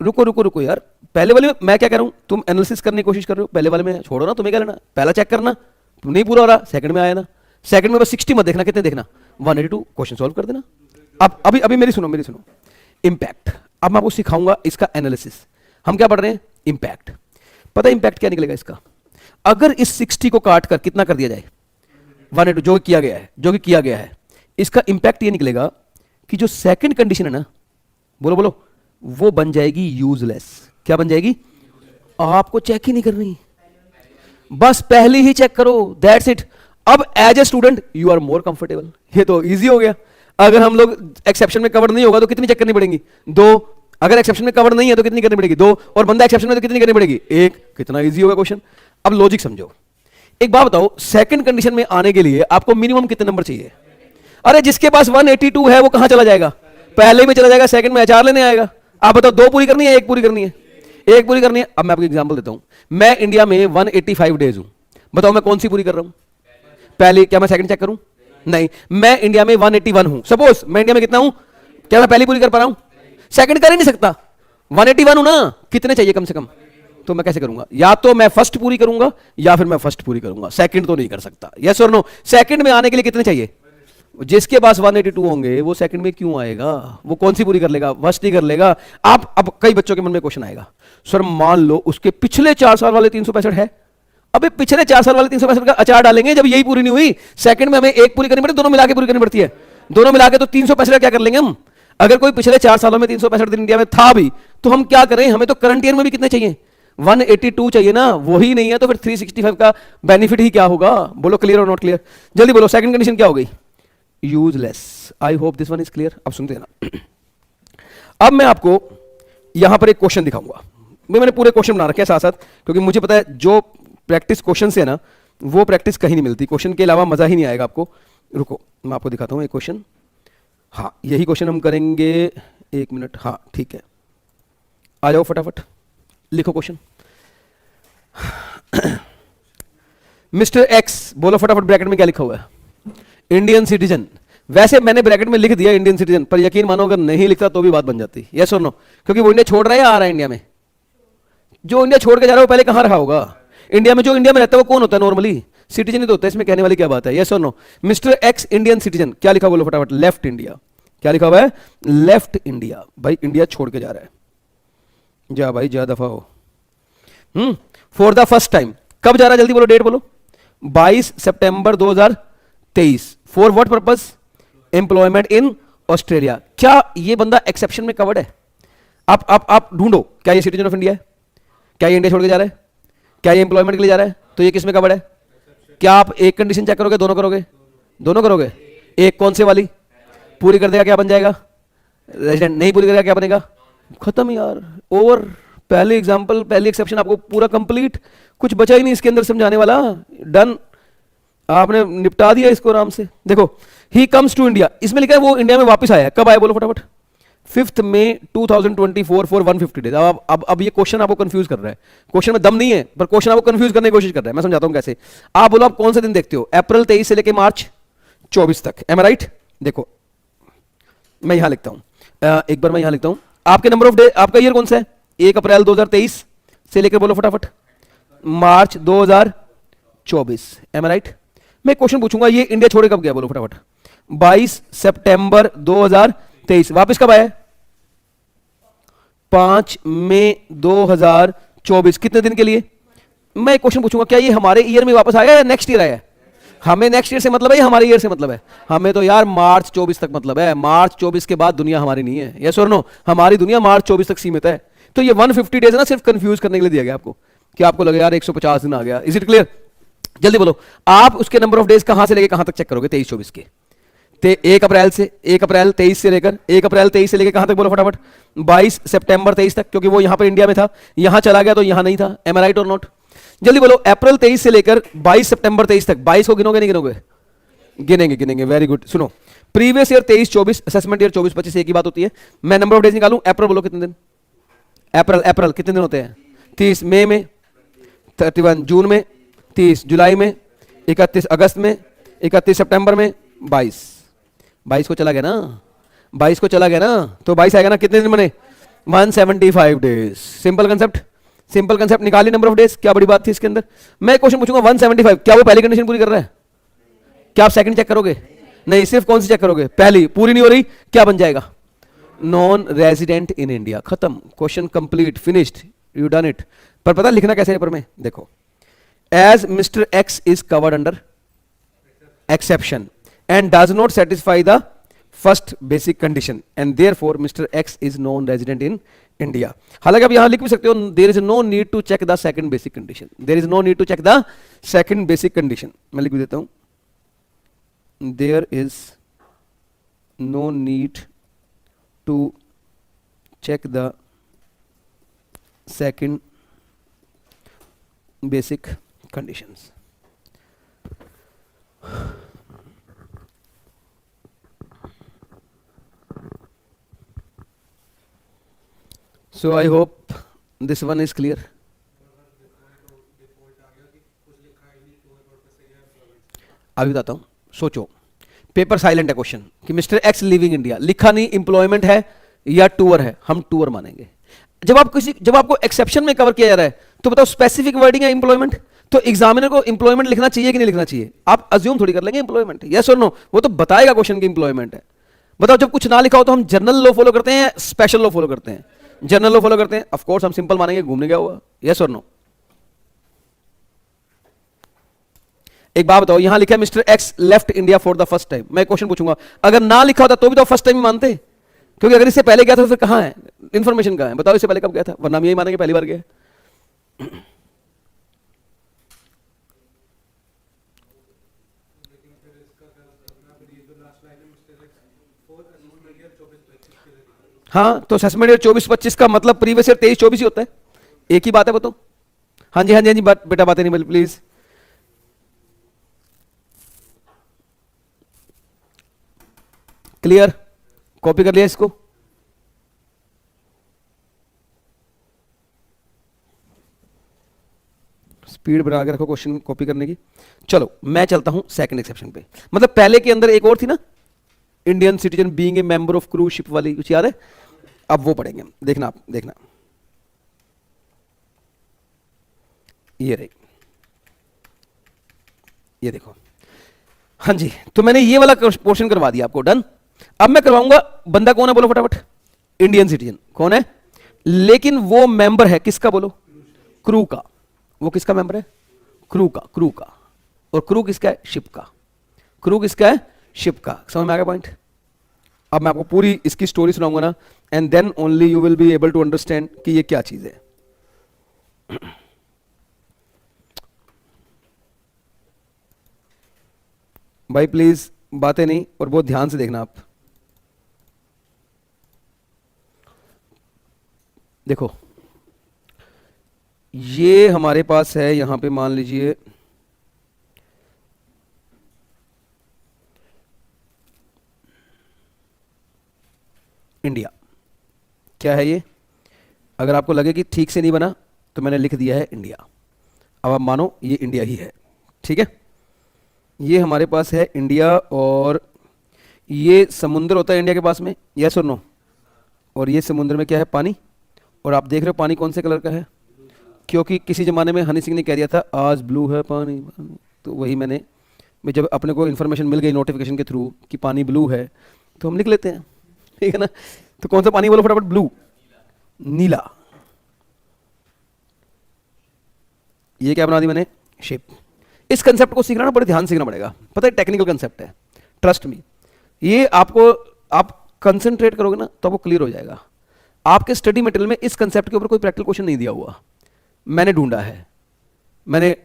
Speaker 1: रुको रुको रुको यार, पहले वाले में मैं क्या कर रहा हूं, तुम एनालिसिस करने की कोशिश कर रहे हो, पहले वाले में छोड़ो ना, तुम्हें क्या लेना? पहला चेक करना, तुम नहीं पूरा हो रहा, सेकंड में आया ना, सेकंड में बस 60 मत देखना, कितने देखना? 182, क्वेश्चन सोल्व कर देना। अब अभी अभी मेरी सुनो इंपैक्ट। अब मैं आपको सिखाऊंगा इसका एनालिसिस। हम क्या पढ़ रहे हैं? इंपैक्ट। पता है इंपैक्ट क्या निकलेगा इसका? अगर इस 60 को काट कर कितना कर दिया जाए? 182, जो किया गया है, इसका इंपैक्ट ये निकलेगा कि जो सेकंड कंडीशन है ना, बोलो बोलो, वो बन जाएगी यूजलेस। क्या बन जाएगी? आपको चेक ही नहीं करनी, बस पहली ही चेक करो, दैट्स इट। अब as a student you are more comfortable. ये तो इजी हो गया। अगर हम लोग एक्सेप्शन में कवर नहीं होगा तो कितनी चेक करनी पड़ेगी? 2। अगर एक्सेप्शन में कवर नहीं है तो कितनी करनी पड़ेगी? 2। और बंदा एक्सेप्शन में तो कितनी करनी पड़ेगी? 1। कितना इजी होगा क्वेश्चन। अब लॉजिक समझो। एक बात बताओ, सेकंड कंडीशन में आने के लिए आपको मिनिमम कितने नंबर चाहिए? अरे जिसके पास 182 है वो कहां चला जाएगा? पहले में चला जाएगा, सेकंड में HR लेने आएगा। आप बताओ 2 पूरी करनी है, 1 पूरी करनी है? 1 पूरी करनी है। अब मैं आपको एग्जांपल देता हूं। मैं इंडिया में 185 डेज हूं, बताओ मैं कौन सी पूरी कर रहा हूं? पहले। क्या मैं सेकंड चेक करूं? नहीं। मैं इंडिया में 181 हूं, सपोज मैं इंडिया में कितना हूं? क्या मैं पहली पूरी कर पा रहा हूं? सेकंड कर ही नहीं सकता, 181 हूं ना, कितने चाहिए कम से कम? तो मैं कैसे करूंगा? या तो मैं फर्स्ट पूरी करूंगा या फिर मैं फर्स्ट पूरी करूंगा, सेकंड तो नहीं कर सकता। यस और नो? सेकंड में आने के लिए कितने चाहिए? जिसके पास 182 होंगे वो सेकंड में क्यों आएगा? वो कौन सी पूरी कर लेगा? फर्स्ट ही कर लेगा। आप अब कई बच्चों के मन में क्वेश्चन आएगा, सर मान लो उसके पिछले 4 साल वाले 365 है। अबे पिछले 4 साल वाले 365 का अचार डालेंगे जब यही पूरी नहीं हुई। सेकंड में हमें 1 पूरी करनी पड़ती, दोनों मिला के पूरी करनी पड़ती है। दोनों मिला के तो 365 क्या कर लेंगे हम? अगर कोई पिछले 4 सालों में 365 दिन इंडिया में था भी तो हम क्या करें? हमें तो करंट ईयर में भी कितने चाहिए? 182 चाहिए ना। वही नहीं है तो फिर 365 का बेनिफिट ही क्या होगा? बोलो क्लियर और नॉट क्लियर? जल्दी बोलो, सेकंड कंडीशन क्या हो गई? Useless. I hope this one is clear. अब सुनते हैं ना। अब मैं आपको यहां पर एक क्वेश्चन दिखाऊंगा। मैंने पूरे क्वेश्चन बना रखे हैं साथ साथ, क्योंकि मुझे पता है जो प्रैक्टिस क्वेश्चन से है ना, वो प्रैक्टिस कहीं नहीं मिलती। क्वेश्चन के अलावा मजा ही नहीं आएगा आपको। रुको मैं आपको दिखाता हूं एक क्वेश्चन। हाँ यही क्वेश्चन हम करेंगे। 1 मिनट। हाँ ठीक है, आ जाओ फटाफट लिखो क्वेश्चन। मिस्टर एक्स, बोलो फटाफट ब्रैकेट में क्या लिखा हुआ है? Indian citizen. वैसे मैंने ब्रैकेट में लिख दिया इंडियन सिटीजन, पर यकीन मानो अगर नहीं लिखता तो भी बात बन जाती। यस और नो? क्योंकि वो इंडिया छोड़ रहा है या आ रहा है इंडिया में? जो इंडिया छोड़ के जा रहा है वो पहले कहां रहा होगा? इंडिया में। जो इंडिया में रहता है वो कौन होता है नॉर्मली? सिटीजन ही तो होता है। इसमें कहने वाली क्या बात है? यस और no? Mister X Indian citizen, क्या लिखा बोलो फटाफट? Left India. क्या लिखा हुआ है? Left India. भाई इंडिया छोड़ के जा रहा है। जा भाई जा, दफा हो। For the first time. कब जा रहा है? जल्दी बोलो, डेट बोलो। 22 सितंबर 2023। For what purpose? Employment in Australia. क्या ये बंदा एक्सेप्शन में कवर्ड है? आप ढूंढो, क्या ये सिटीजन ऑफ इंडिया है, क्या ये इंडिया छोड़ के जा रहा है, क्या ये एम्प्लॉयमेंट के लिए जा रहा है, तो ये किसमें कवर्ड है? क्या आप एक कंडीशन चेक करोगे, दोनों करोगे? दोनों करोगे। एक कौन से वाली पूरी कर देगा क्या बन जाएगा? रेजिडेंट। नहीं पूरी करेगा क्या बनेगा? खत्म यार, ओवर। पहली एग्जांपल, पहली एक्सेप्शन आपको पूरा कंप्लीट, कुछ बचा ही नहीं इसके अंदर समझाने वाला। डन, आपने निपटा दिया इसको आराम से। देखो, ही कम्स टू इंडिया, इसमें लिखा है वो इंडिया में वापस आया। कब आया बोलो फटाफट? 5 मई 2024 फॉर 150 डेज। अब ये क्वेश्चन आपको कंफ्यूज कर रहा है, क्वेश्चन में दम नहीं है पर क्वेश्चन आपको कंफ्यूज करने की कोशिश कर रहा है। मैं समझाता हूं कैसे। आप बोलो आप कौन से दिन देखते हो? अप्रैल 23 से लेके मार्च 24 तक, एम आई राइट? देखो मैं यहां लिखता हूं, एक बार मैं यहां लिखता हूं, आपके नंबर ऑफ डे, आपका ईयर कौन सा है? 1 अप्रैल 2023 से लेकर बोलो फटाफट मार्च 2024, एम आई राइट? मैं क्वेश्चन पूछूंगा, ये इंडिया छोड़े कब गया बोलो फटाफट? 22 सितंबर 2023। वापस कब आया? 5 मई 2024। कितने दिन के लिए? मैं क्वेश्चन पूछूंगा, क्या ये हमारे ईयर में वापस आया या नेक्स्ट ईयर आया? हमें नेक्स्ट ईयर से मतलब है या हमारे ईयर से मतलब है? हमें तो यार मार्च 24 तक मतलब है। मार्च 24 के बाद दुनिया हमारी नहीं है, यस और नो? हमारी दुनिया मार्च 24 तक सीमित है। तो ये 150 डेज है ना, सिर्फ कंफ्यूज करने के लिए दिया गया आपको कि आपको लगे यार 150 दिन आ गया। Is it clear? जल्दी बोलो, आप उसके नंबर ऑफ डेज कहां से लेके कहां तक चेक करोगे 23-24 के? 1 अप्रैल से, 1 अप्रैल 23 से लेकर, 1 अप्रैल 23 से लेकर कहां तक बोलो फटाफट? 22 सितंबर 23 तक, क्योंकि वो यहां पर इंडिया में था, यहां चला गया तो यहां नहीं था। एम आई राइट और नॉट? जल्दी बोलो, अप्रैल 23 से लेकर 22 सितंबर 23 तक। 22 को गिनोगे नहीं गिनोगे? गिनेंगे, गिनेंगे। Very good. सुनो, प्रीवियस ईयर 23-24, असेसमेंट ईयर 24-25, एक ही बात होती है। मैं नंबर ऑफ डेज निकालूं। अप्रैल बोलो कितने दिन? अप्रैल कितने दिन होते हैं? 30 मई में, 31 जून में, 30 जुलाई में, 31 अगस्त में, 31 सितंबर में, 22 को चला गया ना, 22 को चला गया ना, तो 22 आएगा ना। कितने दिन बने? 175 days. Simple concept, simple concept. निकाली नंबर ऑफ डेज, क्या बड़ी बात थी इसके अंदर? मैं क्वेश्चन पूछूंगा 175, क्या वो पहली कंडीशन पूरी कर रहा है? क्या आप सेकंड चेक करोगे? नहीं, सिर्फ कौन सी चेक करोगे? पहली। पूरी नहीं हो रही, क्या बन जाएगा? Non resident in India. खत्म, question complete, finished, you done it. पर पता लिखना कैसे है पेपर में? देखो, as mister X is covered under exception and does not satisfy the first basic condition and therefore Mr. X is non-resident in India. हालांकि आप यहां लिख भी सकते हो, there is no need to check the second basic condition. There is no need to check the second basic condition. मैं लिख भी देता हूं, there is no need to check the second basic conditions. So I hope this one is clear. अभी बताता हूं, सोचो। Paper silent है क्वेश्चन कि मिस्टर एक्स लिविंग इंडिया, लिखा नहीं एम्प्लॉयमेंट है या टूर है, हम टूर मानेंगे। जब आपको एक्सेप्शन में कवर किया जा रहा है तो बताओ स्पेसिफिक वर्डिंग है एम्प्लॉयमेंट, तो एग्जामिनर को एम्प्लॉयमेंट लिखना चाहिए कि नहीं लिखना चाहिए? आप अज्यूम थोड़ी कर लेंगे एम्प्लॉयमेंट, यस और नो? वो तो बताएगा क्वेश्चन की एम्प्लॉयमेंट है। बताओ जब कुछ ना लिखा हो तो हम जनरल लॉ फॉलो करते हैं, स्पेशल लॉ फॉलो करते हैं? जनरल लॉ फॉलो करते हैं। ऑफ कोर्स हम सिंपल मानेंगे, घूमने गया हुआ, यस और नो? एक बात बताओ, यहां लिखा है mister x left India for the first time. मैं क्वेश्चन पूछूंगा, अगर ना लिखा होता तो भी तो फर्स्ट टाइम ही मानते, क्योंकि अगर इससे पहले गया था तो फिर कहां है इंफॉर्मेशन? कहां है बताओ, इससे पहले कब गया था? वरना हम यही मानेंगे पहली बार गया। हाँ, तो असेसमेंट ईयर 24-25 का मतलब प्रीवियस ईयर 23-24 ही होता है। एक ही बात है वो तो। हाँ जी, हाँ जी, हाँ जी, बेटा बातें नहीं प्लीज। क्लियर? कॉपी कर लिया इसको? स्पीड बढ़ा के रखो क्वेश्चन कॉपी करने की। चलो मैं चलता हूं सेकंड एक्सेप्शन पे। मतलब पहले के अंदर एक और थी ना, Indian citizen being a member of cruise ship वाली, कुछ याद है? अब वो पढ़ेंगे, देखना आप, देखना। ये रही, ये देखो। हाँ जी, तो मैंने ये वाला पोर्शन करवा दिया आपको, डन। अब मैं करवाऊंगा, बंदा कौन है बोलो फटाफट? Indian citizen. कौन है? लेकिन वो मेंबर है किसका बोलो? क्रू का। वो किसका मेंबर है? क्रू का, क्रू का। और क्रू किसका है? शिप का। क्रू किसका है? शिप का। समझ में आ गया पॉइंट? अब मैं आपको पूरी इसकी स्टोरी सुनाऊंगा ना, and then only you will be able to understand कि ये क्या चीज है. भाई प्लीज बातें नहीं, और बहुत ध्यान से देखना आप. देखो ये हमारे पास है, यहां पे मान लीजिए इंडिया. क्या है ये? अगर आपको लगे कि ठीक से नहीं बना तो मैंने लिख दिया है इंडिया. अब आप मानो ये इंडिया ही है. ठीक है, ये हमारे पास है इंडिया, और ये समुद्र होता है इंडिया के पास में, यस और नो. और ये समुद्र में क्या है? पानी. और आप देख रहे हो पानी कौन से कलर का है? क्योंकि किसी ज़माने में हनी सिंह ने कह दिया था आज ब्लू है पानी, पानी. तो वही मैं जब अपने को इन्फॉर्मेशन मिल गई नोटिफिकेशन के थ्रू कि पानी ब्लू है, तो हम लिख लेते हैं. ठीक है ना? तो कौन सा पानी बोलो फटाफट? ब्लू. नीला. ये क्या बना दी मैंने? शिप. इस कंसेप्ट को सीखना ना बड़े ध्यान से सीखना पड़ेगा. पता है टेक्निकल कंसेप्ट है, ट्रस्ट मी. ये आपको, आप कंसंट्रेट करोगे ना तो आपको क्लियर हो जाएगा. आपके स्टडी मटेरियल में इस कंसेप्ट के ऊपर कोई प्रैक्टिकल क्वेश्चन नहीं दिया हुआ. मैंने ढूंढा है, मैंने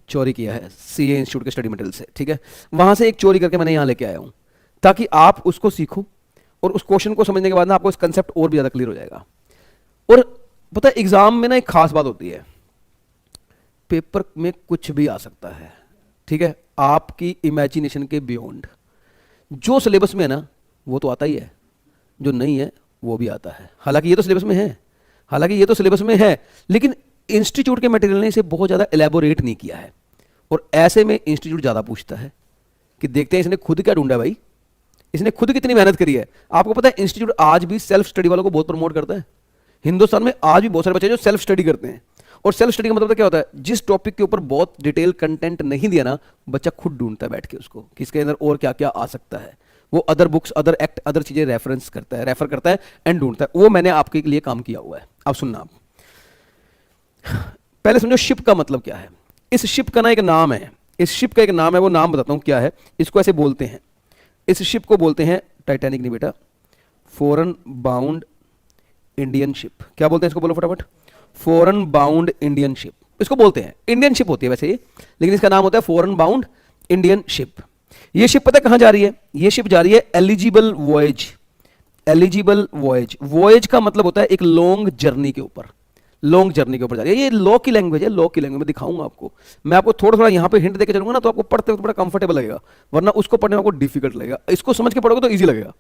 Speaker 1: चोरी किया है सीए इंस्टीट्यूट के स्टडी मटेरियल से. ठीक है, वहां से एक चोरी करके मैंने यहां लेके आया हूं, ताकि आप उसको सीखो, और उस क्वेश्चन को समझने के बाद ना आपको इस कंसेप्ट और भी ज्यादा क्लियर हो जाएगा. और पता है एग्जाम में ना एक खास बात होती है, पेपर में कुछ भी आ सकता है. ठीक है, आपकी इमेजिनेशन के बियॉन्ड. जो सिलेबस में है ना वो तो आता ही है, जो नहीं है वो भी आता है. हालांकि ये तो सिलेबस में है, लेकिन इंस्टीट्यूट के मटेरियल ने इसे बहुत ज़्यादा एलैबोरेट नहीं किया है. और ऐसे में इंस्टीट्यूट ज़्यादा पूछता है कि देखते हैं इसने खुद क्या ढूंढा है भाई, इसने खुद कितनी मेहनत करी है. आपको पता है इंस्टीट्यूट आज भी सेल्फ स्टडी वालों को बहुत प्रमोट करता है. हिंदुस्तान में आज भी बहुत सारे बच्चे जो सेल्फ स्टडी करते हैं. और सेल्फ स्टडी का मतलब क्या होता है? जिस टॉपिक के ऊपर बहुत डिटेल कंटेंट नहीं दिया ना, बच्चा खुद ढूंढता है बैठ के उसको कि इसके अंदर और क्या क्या आ सकता है. वो other books, other act, other चीजें रेफर करता है एंड ढूंढता है. वो मैंने आपके लिए काम किया हुआ है. अब सुनना आप पहले समझो शिप का मतलब क्या है. इस शिप का ना एक नाम है, इस शिप का एक नाम है, वो नाम बताता हूं क्या है. इसको ऐसे बोलते हैं, इस शिप को बोलते हैं टाइटैनिक नहीं बेटा, फॉरेन बाउंड इंडियन शिप. क्या बोलते हैं इसको? बोलो फटाफट. फॉरेन बाउंड इंडियन शिप इसको बोलते हैं. इंडियन शिप होती है वैसे ये, लेकिन इसका नाम होता है फॉरेन बाउंड इंडियन शिप. ये शिप पता है कहां जा रही है? ये शिप जा रही है eligible voyage. Eligible voyage, voyage का मतलब होता है एक लॉन्ग जर्नी के ऊपर, लॉन्ग जर्नी के ऊपर जा रही है. ये लॉ की लैंग्वेज है, लॉ की लैंग्वेज में दिखाऊंगा आपको. मैं आपको थोड़ा थोड़ा यहां पे हिंट देके चलूंगा ना, तो आपको पढ़ते वक्त बड़ा कंफर्टेबल लगेगा, वरना उसको पढ़ने में आपको डिफिकल्ट लगेगा. इसको समझ के पढ़ोगे तो ईजी लगेगा.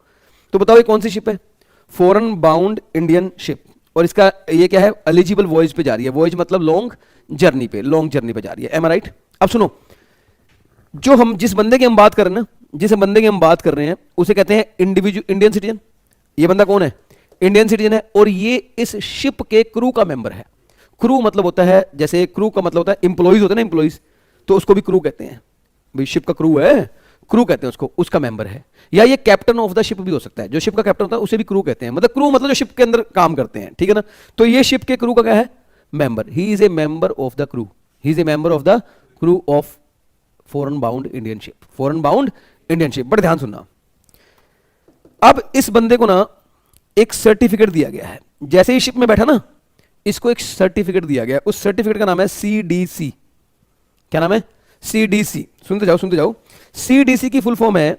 Speaker 1: तो बताओ ये कौन सी शिप है? Foreign bound Indian ship. और इसका ये क्या है? एलिजिबल वॉयज पे जा रही है. वॉयज मतलब लॉन्ग जर्नी पे, लॉन्ग जर्नी पे जा रही है. M I right? अब सुनो, जो हम जिस बंदे की हम बात कर रहे हैं ना, जिस बंदे की हम बात कर रहे हैं उसे कहते हैं इंडिविजुअल इंडियन सिटीजन. ये बंदा कौन है? इंडियन सिटीजन है. और ये इस शिप के क्रू का मेंबर है. क्रू मतलब होता है, जैसे क्रू का मतलब होता है इंप्लॉइज होते हैं ना, इंप्लॉइज, तो उसको भी क्रू कहते हैं. भाई शिप का क्रू है, क्रू कहते हैं उसको, उसका मेंबर है. या ये कैप्टन ऑफ द शिप भी हो सकता है, जो शिप का कैप्टन होता है उसे भी क्रू कहते हैं. मतलब क्रू मतलब जो शिप के अंदर काम करते हैं. ठीक है ना? तो ये शिप के क्रू का क्या है? Member. He is a member of the crew. He is a member of the crew of foreign bound Indian ship. Foreign bound Indian ship. बड़े ध्यान सुनना. अब इस बंदे को ना एक सर्टिफिकेट दिया गया है. जैसे ही शिप में बैठा ना, इसको एक सर्टिफिकेट दिया गया. उस सर्टिफिकेट का नाम है CDC. क्या नाम है? CDC. सुनते जाओ सुनते जाओ. CDC की फुल फॉर्म है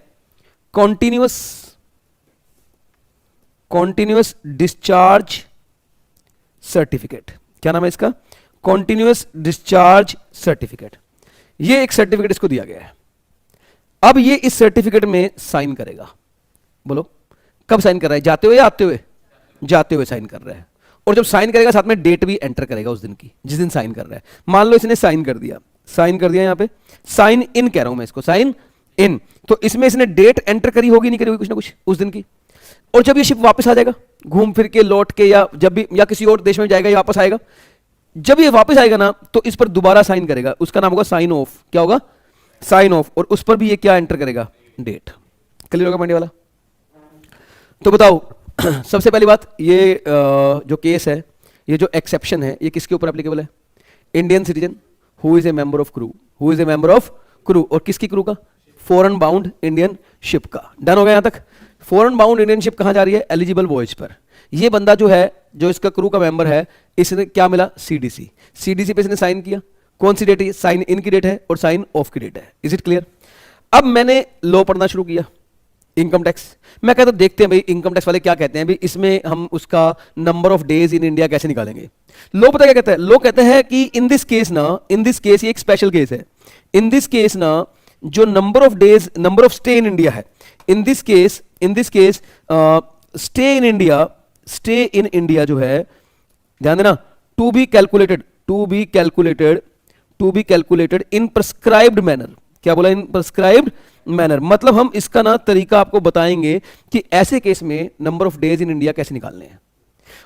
Speaker 1: कॉन्टिन्यूअस डिस्चार्ज सर्टिफिकेट. क्या नाम है इसका? Continuous discharge certificate. ये एक सर्टिफिकेट इसको दिया गया है. अब ये इस सर्टिफिकेट में साइन करेगा. बोलो कब साइन कर रहा है? जाते हुए या आते हुए? जाते हुए साइन कर रहा है. और जब साइन करेगा साथ में डेट भी एंटर करेगा उस दिन की, जिस दिन साइन कर रहा है. मान लो इसने साइन कर दिया, साइन कर दिया, यहां पे साइन इन कह रहा हूं मैं इसको, साइन इन. तो इसमें इसने डेट एंटर करी होगी नहीं करी होगी कुछ ना कुछ उस दिन की. और जब ये शिप वापस आ जाएगा घूम फिर के, लौट के, या जब भी, या किसी और देश में जाएगा या वापस आएगा, जब ये वापस आएगा ना तो इस पर दोबारा साइन करेगा. उसका नाम होगा साइन ऑफ. क्या होगा? Sign off. और उस पर भी ये क्या एंटर करेगा? डेट. क्लियर होगा मंडे वाला? तो बताओ सबसे पहली बात, ये जो केस है, ये जो एक्सेप्शन है, ये किसके ऊपर एप्लीकेबल है? Indian citizen who is a member of crew. Who is a member of crew. और किसकी क्रू का? फॉरेन बाउंड इंडियन शिप का। डन हो गया यहां तक। फॉरेन बाउंड इंडियन शिप कहां जा रही है? एलिजिबल वॉयज पर। ये बंदा जो है, जो इसका क्रू का मेंबर है, इसने क्या मिला? सीडीसी। सीडीसी पे इसने साइन किया। कौन सी डेट है? साइन इन की डेट है और साइन ऑफ की डेट है। Is it clear? अब मैंने लॉ पढ़ना शुरू किया, इनकम टैक्स। मैं कहता हूं देखते हैं भाई इनकम टैक्स वाले क्या कहते हैं, भाई इसमें हम उसका number of days in India कैसे निकालेंगे। लॉ पता क्या कहता है? लॉ कहते हैं कि इन दिस केस ना, इन दिस केस, ये एक स्पेशल केस है। इन दिस केस ना, जो number of days, number of stay in India है, in this case stay in India, stay in India जो है, ध्यान देना, to be calculated in prescribed manner. क्या बोला? In prescribed manner. मतलब हम इसका ना तरीका आपको बताएंगे कि ऐसे केस में number of days in India कैसे निकालने हैं।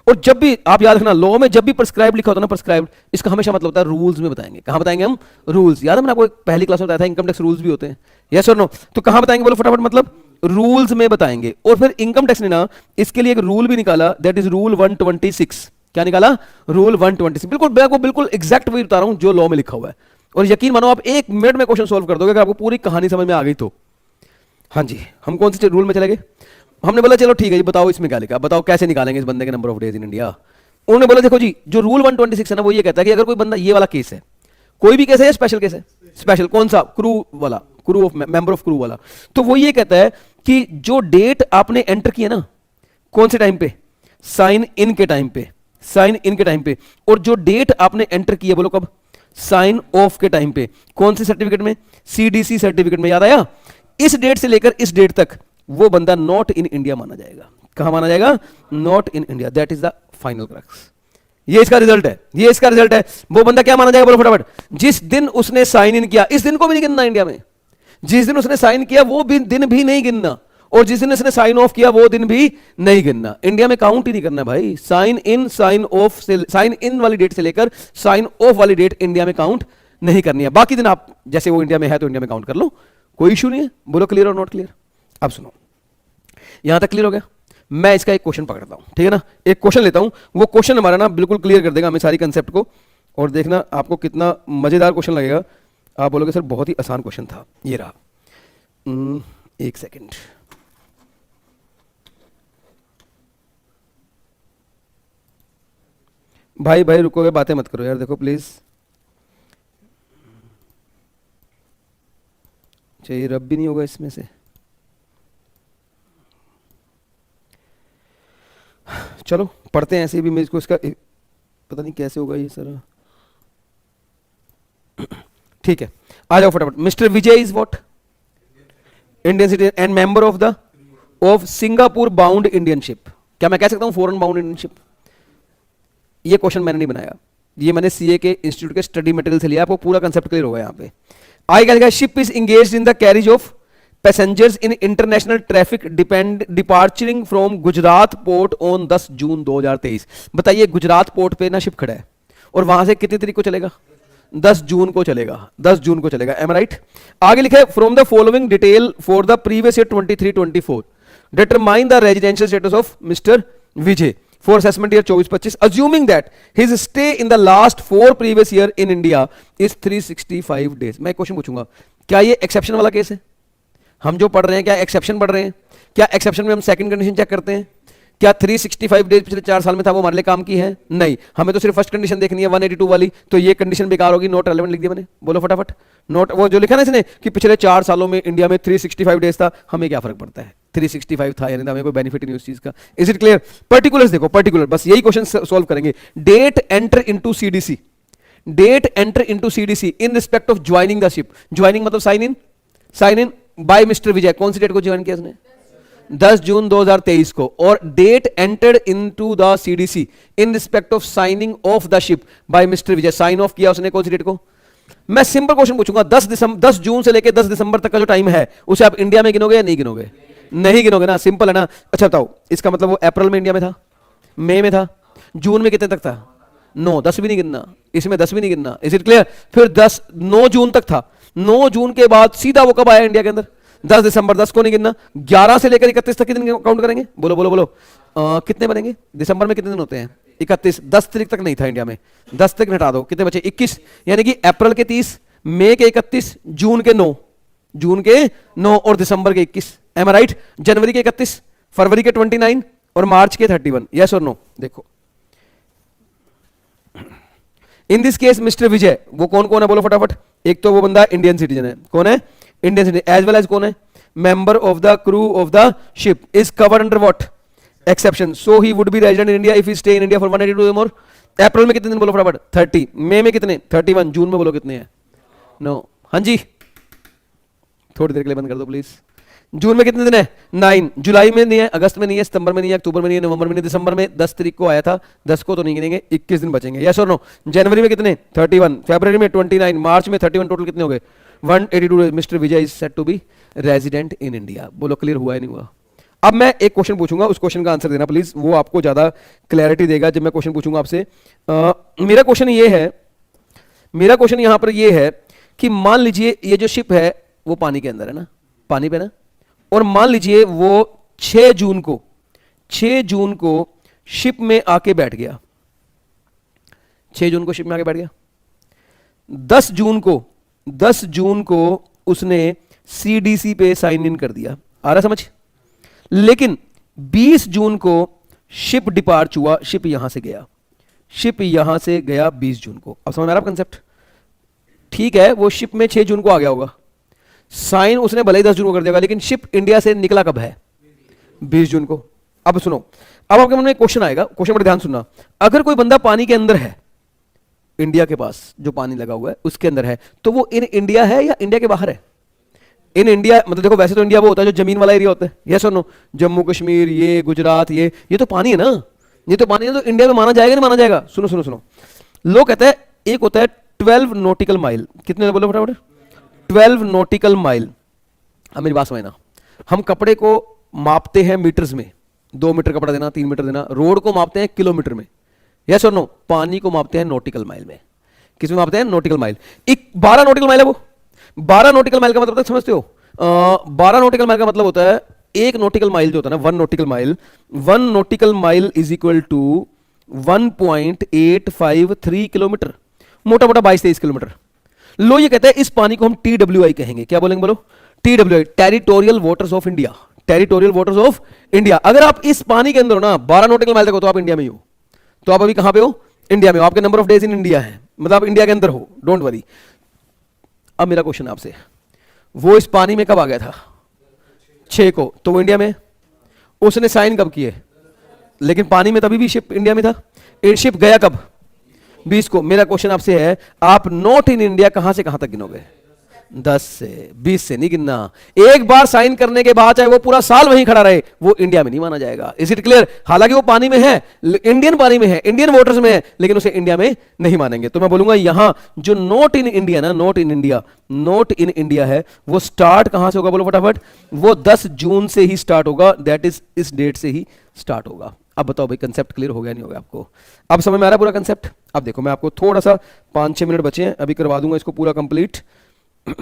Speaker 1: और जब भी आप याद रखना, लॉ में जब भी प्रिस्क्राइब लिखा होता है ना, प्रिस्क्राइब्ड, इसका हमेशा मतलब होता है रूल्स में बताएंगे। कहां बताएंगे हम? रूल्स। याद है मैंने आपको पहली क्लास में बताया था इनकम टैक्स रूल्स भी होते हैं, यस और नो? तो कहां बताएंगे बोलो फटाफट? मतलब रूल्स में बताएंगे। और फिर इनकम टैक्स ने ना इसके लिए एक रूल भी निकाला, दैट इज रूल 126। क्या निकाला? रूल 126। बिल्कुल मैं आपको बिल्कुल एग्जैक्ट वही बता रहा हूं जो लॉ में लिखा हुआ है। और यकीन मानो आप 1 मिनट में क्वेश्चन सोल्व कर दोगे अगर आपको पूरी कहानी समझ में आ गई तो। हाँ जी, हम कौन से रूल में चले गए? हमने बोला चलो ठीक है जी, बताओ इसमें क्या लिखा, बताओ कैसे निकालेंगे इस बंदे के number of days in India. उन्होंने बोला देखो जी, जो रूल 126 है ना, वो ये कहता है कि अगर कोई बंदा, ये वाला केस है, कोई भी केस है या स्पेशल केस है? स्पेशल। कौन सा? क्रू वाला, crew of member of crew वाला। तो वो ये कहता है कि जो डेट आपने एंटर की है ना, कौन से टाइम पे? साइन इन के टाइम पे, साइन इन के टाइम पे। और जो डेट आपने एंटर की है, बोलो कब? साइन ऑफ के टाइम पे। कौन से सर्टिफिकेट में? सीडीसी सर्टिफिकेट में। याद आया? इस डेट से लेकर इस डेट तक वो बंदा नॉट इन इंडिया माना जाएगा। कहां माना जाएगा? Not in India. That is the final crux. ये इसका रिजल्ट है, ये इसका रिजल्ट है। वो बंदा क्या माना जाएगा बोलो फटाफट? जिस दिन उसने साइन इन किया, इस दिन को भी नहीं गिनना इंडिया में। जिस दिन उसने साइन किया वो भी दिन भी नहीं गिनना, और जिस दिन उसने साइन ऑफ किया वो दिन भी नहीं गिनना। इंडिया में काउंट ही नहीं करना भाई। साइन इन, साइन ऑफ से, साइन इन वाली डेट से लेकर साइन ऑफ वाली डेट इंडिया में काउंट नहीं करनी है। बाकी दिन आप जैसे वो इंडिया में है तो इंडिया में काउंट कर लो, कोई इशू नहीं है। बोलो क्लियर और नॉट क्लियर? अब सुनो, यहां तक क्लियर हो गया? मैं इसका एक क्वेश्चन पकड़ता हूं, ठीक है ना? एक क्वेश्चन लेता हूं, वो क्वेश्चन हमारा ना बिल्कुल क्लियर कर देगा हमें सारी कंसेप्ट को। और देखना आपको कितना मजेदार क्वेश्चन लगेगा। आप बोलोगे सर बहुत ही आसान क्वेश्चन था। ये रहा, एक सेकेंड। भाई भाई रुकोगे, बातें मत करो यार, देखो प्लीज। चाहिए रब भी नहीं होगा इसमें से। चलो पढ़ते हैं ऐसे भी, मैं इसको, इसका पता नहीं कैसे होगा ये सर। ठीक है, आ जाओ फटाफट। Mister Vijay is what? Indian citizen and member of Singapore bound Indian ship. क्या मैं कह सकता हूं फॉरेन बाउंड इंडियन शिप? ये क्वेश्चन मैंने नहीं बनाया, ये मैंने सीए के इंस्टीट्यूट के स्टडी मटेरियल से लिया। आपको पूरा कंसेप्ट क्लियर होगा यहां पे। आई क्या? Ship is engaged in the carriage of passengers in international traffic departuring from Gujarat port on 10 June 2023। बताइए, गुजरात पोर्ट पे ना शिप खड़ा है और वहां से कितनी तारीख को चलेगा? 10 जून को चलेगा, 10 जून को चलेगा। Am right? आगे लिखा है from the following detail for the previous year 23-24 determine the residential status of mister Vijay for assessment year 24-25 assuming that his stay in the last 4 previous year in India is 365 days। मैं question पूछूंगा, क्या ये exception वाला case है? हम जो पढ़ रहे हैं क्या एक्सेप्शन पढ़ रहे हैं? क्या एक्सेप्शन में हम सेकंड कंडीशन चेक करते हैं? क्या 365 डेज पिछले 4 साल में था वो हमारे लिए काम की है? नहीं, हमें तो सिर्फ फर्स्ट कंडीशन देखनी है 182 वाली। तो ये कंडीशन बेकार होगी, नॉट रेलेवेंट लिख दिया मैंने। बोलो फटाफट नॉट। वो जो लिखा ना इसने कि पिछले 4 सालों में इंडिया में 365 डेज था, हमें क्या फर्क पड़ता है? 365 था यानी हमें कोई बेनिफिट नहीं उस चीज का। Is it clear? पर्टिकुलर्स देखो, पर्टिकुलर, बस यही क्वेश्चन सॉल्व करेंगे। Date enter into CDC, date enter into CDC in respect of joining the ship. Joining मतलब sign in, sign in by mister Vijay. कौन सी डेट को ज्वाइन किया उसने? 10 जून 2023 को। और date entered into the CDC in respect of signing off the ship by mister Vijay. Sign off किया उसने कौन सी डेट को? मैं सिंपल क्वेश्चन पूछूंगा, 10 जून से लेकर 10 दिसंबर तक का जो टाइम है उसे आप इंडिया में गिनोगे या नहीं गिनोगे? नहीं गिनोगे ना, सिंपल है ना। अच्छा बताओ, इसका मतलब वो अप्रैल में इंडिया में था, मई में था, जून में कितने तक था? 9, 10 भी नहीं गिनना, इसमें 10 भी नहीं गिनना। Is it clear? फिर 9 जून तक था, 9 जून के बाद सीधा वो कब आया इंडिया के अंदर? 10 दिसंबर, 10 को नहीं गिनना। 11 से लेकर 31 तक कितने काउंट करेंगे? बोलो बोलो बोलो। कितने बनेंगे? दिसंबर में कितने दिन होते हैं? 31। 10 तारीख तक नहीं था इंडिया में, 10 तक हटा दो, कितने बचे? 21। यानी कि अप्रैल के 30, मई के 31, जून के 9, जून के 9 और दिसंबर के 21, एम आई राइट? जनवरी के 31, फरवरी के 29 और मार्च के 31, यस और नो? देखो इन दिस केस मिस्टर विजय, वो कौन कौन है बोलो फटाफट? एक तो वो बंदा इंडियन सिटीजन है, कौन है? Indian citizen, as well as कौन है? Member of the crew of the ship is covered under what? Exception, so he would be resident in India if he stay in India for 182 days more. April में कितने दिन बोलो फटाफट? 30, मई में कितने? 31, जून में बोलो कितने हैं? 9, हाँ जी थोड़ी देर के लिए बंद कर दो प्लीज। जून में कितने दिन है? 9, जुलाई में नहीं है, अगस्त में नहीं है, सितंबर में नहीं है, अक्टूबर में नहीं है, नवंबर में नहीं, दिसंबर में 10 तारीख को आया था, 10 को तो नहीं गिनेंगे, 21 दिन बचेंगे, यस और नो? जनवरी में कितने? 31, फरवरी में 29, मार्च में 31, टोटल कितने हो गए? 182 mister Vijay is set to be resident in India. बोलो क्लियर हुआ है नहीं हुआ? अब मैं एक क्वेश्चन पूछूंगा, उस क्वेश्चन का आंसर देना प्लीज, वो आपको ज्यादा क्लैरिटी देगा। जब मैं क्वेश्चन पूछूंगा आपसे, मेरा क्वेश्चन ये है, मेरा क्वेश्चन यहां पर ये है कि मान लीजिए ये जो शिप है वो पानी के अंदर है ना, पानी पे ना, और मान लीजिए वो 6 जून को शिप में आके बैठ गया, 6 जून को शिप में आके बैठ गया। 10 जून को उसने सीडीसी पे साइन इन कर दिया, आ रहा समझ? लेकिन 20 जून को शिप डिपार्च हुआ, शिप यहां से गया, शिप यहां से गया 20 जून को। अब समझ आ रहा है कंसेप्ट? ठीक है, वो शिप में 6 जून को आ गया होगा, साइन उसने भले ही 10 जून को कर देगा, लेकिन शिप इंडिया से निकला कब है? 20 जून को। अब सुनो, अब आपके मन में क्वेश्चन आएगा, क्वेश्चन बड़े ध्यान सुनना। अगर कोई बंदा पानी के अंदर है, इंडिया के पास जो पानी लगा हुआ है उसके अंदर है, तो वो इन इंडिया है या इंडिया के बाहर है? इन इंडिया मतलब देखो, वैसे तो इंडिया वो होता है जो जमीन वाला एरिया होता है, यस और नो? जम्मू कश्मीर, ये गुजरात, ये तो पानी है ना, ये तो पानी है, तो इंडिया में माना जाएगा नहीं माना जाएगा? सुनो सुनो सुनो, लोग कहते हैं एक होता है 12 नॉटिकल माइल, कितने बोलो फटाफट? 12 नॉटिकल माइल। अब मेरी बात समझना, हम कपड़े को मापते हैं मीटर्स में, 2 मीटर कपड़ा देना, 3 मीटर देना, रोड को मापते हैं किलोमीटर में, यस और नो? पानी को मापते हैं नॉटिकल माइल में। किस में मापते हैं? Nautical mile. 12 नॉटिकल माइल है वो। 12 नॉटिकल माइल का मतलब समझते हो? 12 नॉटिकल माइल का मतलब होता है, एक नॉटिकल माइल जो होता है ना, 1 nautical mile is equal to 1.853 kilometre, मोटा मोटा 22-23 किलोमीटर। लो ये कहता है इस पानी को हम TWI कहेंगे, क्या बोलेंगे बोलो? TWI, territorial waters of India, territorial waters of India. अगर आप इस पानी के अंदर हो ना 12 नॉटिकल माइल तक हो, तो आप इंडिया में ही हो। तो आप अभी कहां पे हो? इंडिया में हो। आपके number of days in India है, मतलब आप इंडिया के अंदर हो, डोंट वरी। अब मेरा क्वेश्चन आपसे, वो इस पानी में कब आ गया था? 6 को, तो वो इंडिया में। उसने साइन कब किए? लेकिन पानी में तभी भी शिप इंडिया में था। शिप गया कब? 20 को। मेरा क्वेश्चन आपसे है, आप नॉट इन इंडिया कहां से कहां तक गिनोगे? 10 से 20 से नहीं गिनना। एक बार साइन करने के बाद चाहे वो पूरा साल वहीं खड़ा रहे, वो इंडिया में नहीं माना जाएगा। Is it clear? हालांकि वो पानी में है, इंडियन पानी में है, इंडियन वाटर्स में है, लेकिन उसे इंडिया में नहीं मानेंगे। तो मैं बोलूंगा यहां जो नॉट इन इंडिया ना, नॉट इन इंडिया है, वो स्टार्ट कहां से होगा बोलो फटाफट? वो 10 जून से ही स्टार्ट होगा, दैट इज इस डेट से ही स्टार्ट होगा। अब बताओ भाई, कंसेप्ट क्लियर हो गया नहीं हो गया आपको? अब समझ में आ रहा है पूरा कंसेप्ट? अब देखो, मैं आपको थोड़ा सा 5-6 मिनट बचे हैं, अभी करवा दूंगा इसको पूरा कंप्लीट। अरे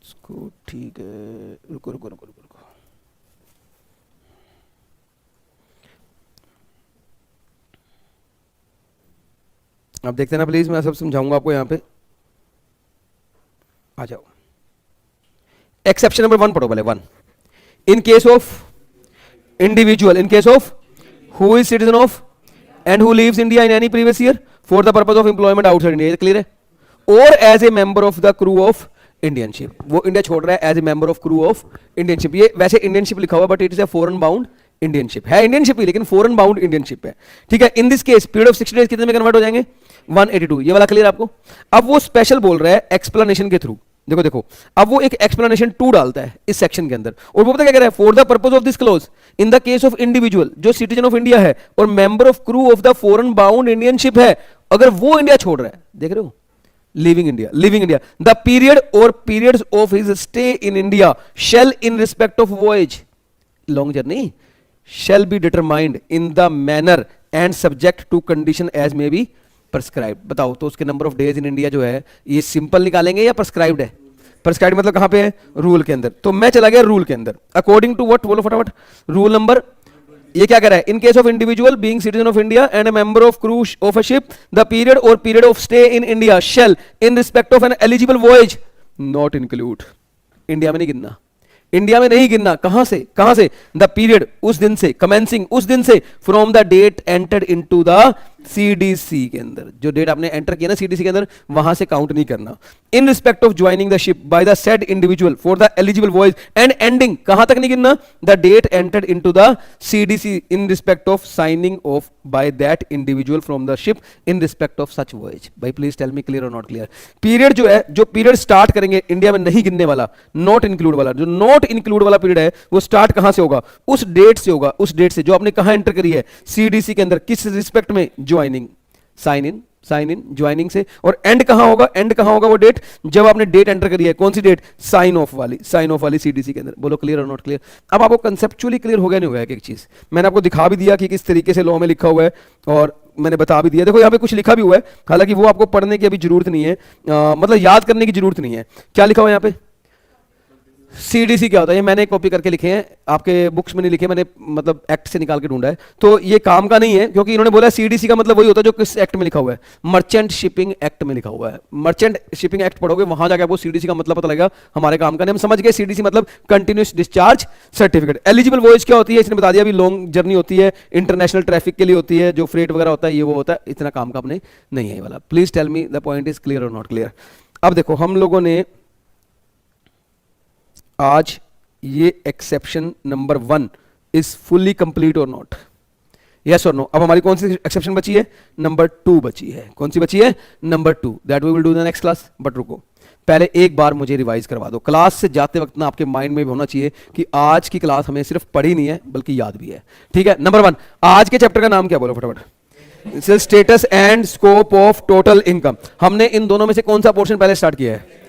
Speaker 1: इसको ठीक है, रुको रुको रुको रुको रुको। अब देखते हैं ना प्लीज, मैं सब समझाऊंगा आपको। यहां पे आ जाओ। एक्सेप्शन नंबर 1 पढ़ो पहले। 1, in case of individual, in case of who is citizen of and who lives India in any previous year for the purpose of employment outside India, clear है? और as a member of the crew of Indian ship, वो India छोड़ रहा है as a member of crew of Indian ship. ये वैसे Indian ship लिखा हुआ, but it is a foreign bound Indian ship है, इंडियन शिप ही लेकिन फॉरेन बाउंड इंडियन शिप है, ठीक है? In this case period of 60 days कितने में कन्वर्ट हो जाएंगे? 182। ये वाला क्लियर आपको? अब वो स्पेशल बोल रहा है एक्सप्लेनेशन के थ्रू। देखो देखो, अब वो एक एक्सप्लेनेशन 2 डालता है इस सेक्शन के अंदर, और वो पता क्या कह रहा है? For the purpose of this close, in the case of individual जो सिटीजन ऑफ इंडिया है और member of crew of the foreign bound Indian ship है, अगर वो इंडिया छोड़ रहा है, देख रहे हो? लिविंग इंडिया, द पीरियड और periods of his stay in India shall in respect of voyage, long journey, shall be determined in the manner and subject to condition as may be prescribed. बताओ तो उसके number of days in India जो है, ये simple निकालेंगे या prescribed है? Prescribe मतलब कहां पे है, रूल के अंदर। तो मैं चला गया रूल के अंदर, अकॉर्डिंग टू व्हाट, बोलो फटाफट, रूल नंबर, ये क्या कह रहा है, in case of individual being citizen of India and a member of crew of a ship, the period और period of stay in India shall in respect of an eligible voyage not include, India में नहीं गिनना, India में नहीं गिनना, कहां से, the period उस दिन से, कमेंसिंग उस दिन से, from the date entered into the CDC के अंदर, जो डेट आपने एंटर किया ना सीडीसी के अंदर, वहां से काउंट नहीं करना। In respect of joining the ship by the said individual for the eligible voyage and ending, कहां तक नहीं गिनना, the date entered into the CDC in respect of signing off by that individual from the ship in respect of such voyage. भाई please tell me clear और not clear. Period जो है, जो period start करेंगे India में नहीं गिनने वाला, नॉट इंक्लूड वाला, जो नॉट इंक्लूड वाला पीरियड है वो स्टार्ट कहां से होगा, उस डेट से होगा, उस डेट से जो आपने कहां एंटर करी है, सीडीसी के अंदर, किस रिस्पेक्ट में, ज्वाइनिंग, साइन इन ज्वाइनिंग से, और एंड कहां होगा वो डेट, जब आपने डेट एंटर करी है, कौन सी डेट, साइन ऑफ वाली सीडीसी के अंदर। बोलो क्लियर और नॉट क्लियर। अब आपको कंसेप्चुअली क्लियर हो गया नहीं हो गया एक चीज, मैंने आपको दिखा भी दिया कि किस तरीके से लॉ में लिखा हुआ है, और मैंने बता भी दिया। देखो यहाँ पे कुछ लिखा भी हुआ है, हालांकि वो आपको पढ़ने की अभी जरूरत नहीं है, मतलब याद करने की जरूरत नहीं है। क्या लिखा हुआ है यहाँ पे, सीडीसी क्या होता है, ये मैंने कॉपी करके लिखे हैं, आपके बुक्स में नहीं लिखे, मैंने मतलब एक्ट से निकाल के ढूंढा है, तो ये काम का नहीं है, क्योंकि इन्होंने बोला सीडीसी का मतलब वही होता है जो किस एक्ट में लिखा हुआ है, मर्चेंट शिपिंग एक्ट में लिखा हुआ है। मर्चेंट शिपिंग एक्ट पढ़ोगे, वहां जाकर आपको सीडीसी का मतलब पता लगेगा, हमारे काम का नहीं। हम समझ गए सीडीसी मतलब continuous discharge certificate. Eligible voyage क्या होती है, इसने बता दिया, अभी लॉन्ग जर्नी होती है, इंटरनेशनल ट्रैफिक के लिए होती है, जो फ्रेट वगैरह होता है, ये वो होता है, इतना काम का अपने नहीं है वाला। Please tell me the point is clear और नॉट क्लियर। अब देखो हम लोगों ने आज ये exception number 1 is fully complete और नॉट, यस और नो। अब हमारी कौन सी एक्सेप्शन बची है, नंबर 2 बची है। कौन सी बची है, number 2, that we will do the next class. But रुको, पहले एक बार मुझे रिवाइज करवा दो। क्लास से जाते वक्त ना आपके माइंड में भी होना चाहिए कि आज की क्लास हमें सिर्फ पढ़ी नहीं है बल्कि याद भी है, ठीक है। नंबर 1, आज के चैप्टर का नाम क्या, बोलो फटाफट, status and scope of total income. हमने इन दोनों में से कौन सा पोर्शन पहले स्टार्ट किया है,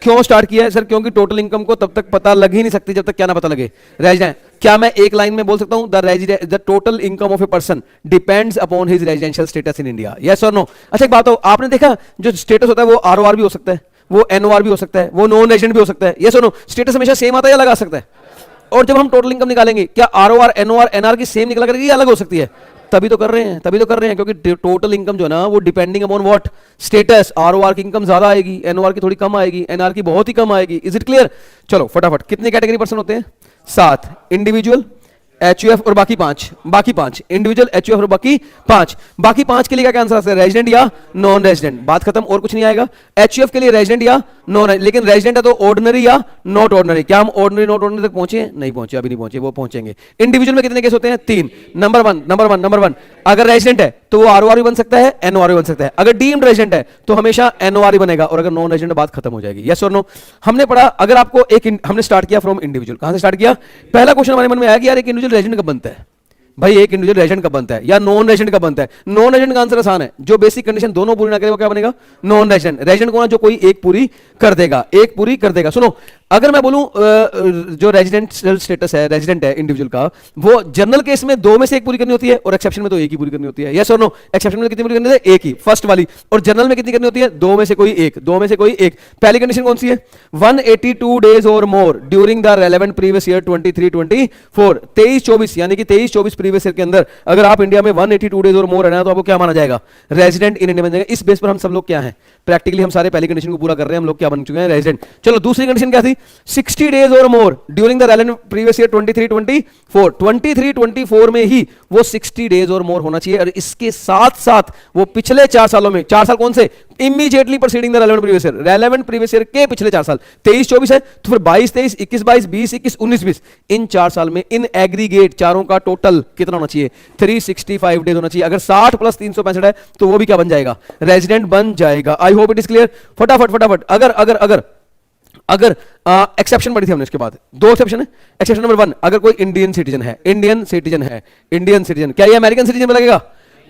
Speaker 1: क्यों स्टार्ट किया है सर, क्योंकि टोटल इनकम को तब तक पता लग ही नहीं सकती जब तक क्या ना पता लगे, रेजिडेंट। क्या मैं एक लाइन में बोल सकता हूं, the total income of a person depends upon his residential status in India, yes और नो। अच्छा एक बात हो, आपने देखा जो स्टेटस होता है वो आरओआर भी हो सकता है, वो एनओआर भी हो सकता है, वो नॉन रेजिडेंट भी हो सकता है, यस और नो। स्टेटस हमेशा सेम आता है या अलग आ सकता है, और जब हम टोटल इनकम निकालेंगे क्या आरओआर एनओआर एनआर की सेम निकला करेगी या अलग हो सकती है, तभी तो कर रहे हैं, क्योंकि टोटल इनकम जो है ना वो depending upon what, status. ROR की इनकम ज्यादा आएगी, एनओआर की थोड़ी कम आएगी, एनआर की बहुत ही कम आएगी। Is it clear? चलो फटाफट, कितने कैटेगरी पर्सन होते हैं, 7, इंडिविजुअल, एचयूएफ और बाकी 5 इंडिविजुअल, एचयूएफ और बाकी 5 के लिए क्या आंसर है, रेजिडेंट या नॉन रेजिडेंट, बात खत्म, और कुछ नहीं आएगा। एचयूएफ के लिए रेजिडेंट या नॉन, लेकिन रेजिडेंट है तो ऑर्डिनरी या नॉट ऑर्डिनरी। क्या हम ऑर्डिनरी नॉट ऑर्डिनरी तक पहुंचे, नहीं पहुंचे, अभी नहीं पहुंचे, वो पहुंचेंगे। इंडिविजुअल में कितने केस होते हैं, 3। नंबर वन, अगर रेजिडेंट है तो वो आरओआर भी बन सकता है, एनओआर भी बन सकता है। अगर डीम्ड रेजिडेंट है तो हमेशा एनओआर ही बनेगा, और अगर नॉन रेजिडेंट बात खत्म हो जाएगी, यस और नो। हमने पढ़ा, अगर आपको हमने स्टार्ट किया फ्रॉम इंडिविजुअल, कहां से स्टार्ट किया, पहला क्वेश्चन हमारे मन में आया कि यार एक इंडिविजुअल रेजिडेंट कब बनता है, भाई एक इंडिविजुअल रेजिडेंट कब बनता है या नॉन रेजिडेंट कब बनता है। नॉन रेजिडेंट का आंसर आसान है, जो बेसिक कंडीशन दोनों पूरी ना करे वो क्या बनेगा, नॉन रेजिडेंट। रेजिडेंट कौन है, जो कोई एक पूरी कर देगा, सुनो, अगर मैं बोलूं जो रेजिडेंशियल स्टेटस है, रेजिडेंट है इंडिविजुअल का, वो जनरल केस में 2 में से 1 पूरी करनी होती है, और एक्सेप्शन में तो 1 ही पूरी करनी होती है, यस और नो। एक्सेप्शन में कितनी पूरी करनी होती है, 1 ही, फर्स्ट वाली, और जनरल में कितनी करनी होती है, 2 में से कोई एक। पहली कंडीशन कौन सी है, 182 डेज और more during the relevant previous year 23-24, 23-24 यानी कि 23-24 प्रीवियस ईयर के अंदर अगर आप इंडिया में 182 डेज और मोर रहना है तो आपको क्या माना जाएगा, रेजिडेंट इन इंडिया बन जाएगा। इस बेस पर हम सब लोग क्या हैं, प्रैक्टिकली हम सारे पहली कंडीशन को पूरा कर रहे हैं, हम लोग क्या बन चुके हैं, रेजिडेंट। चलो दूसरी कंडीशन क्या थी, 60 डेज और more during the relevant previous year 23-24 में ही वो 60 डेज और मोर होना चाहिए, और इसके साथ साथ वो पिछले 4 सालों में, 4 साल कौन से, immediately preceding the relevant previous year के पिछले 4 साल, 23-24 है तो फिर 22-23, 21-22, 20-21, 19-20, इन 4 साल में इन एग्रीगेट चारों का टोटल कितना होना चाहिए, 365 डेज होना चाहिए। अगर 60 + 365 है तो वो भी क्या बन जाएगा, रेजिडेंट बन जाएगा। आई होप इट इज क्लियर। फटाफट अगर एक्सेप्शन पढ़ी थी हमने, इसके बाद 2 एक्सेप्शन है। एक्सेप्शन नंबर 1, अगर कोई इंडियन सिटीजन है, क्या ये अमेरिकन सिटीजन में लगेगा,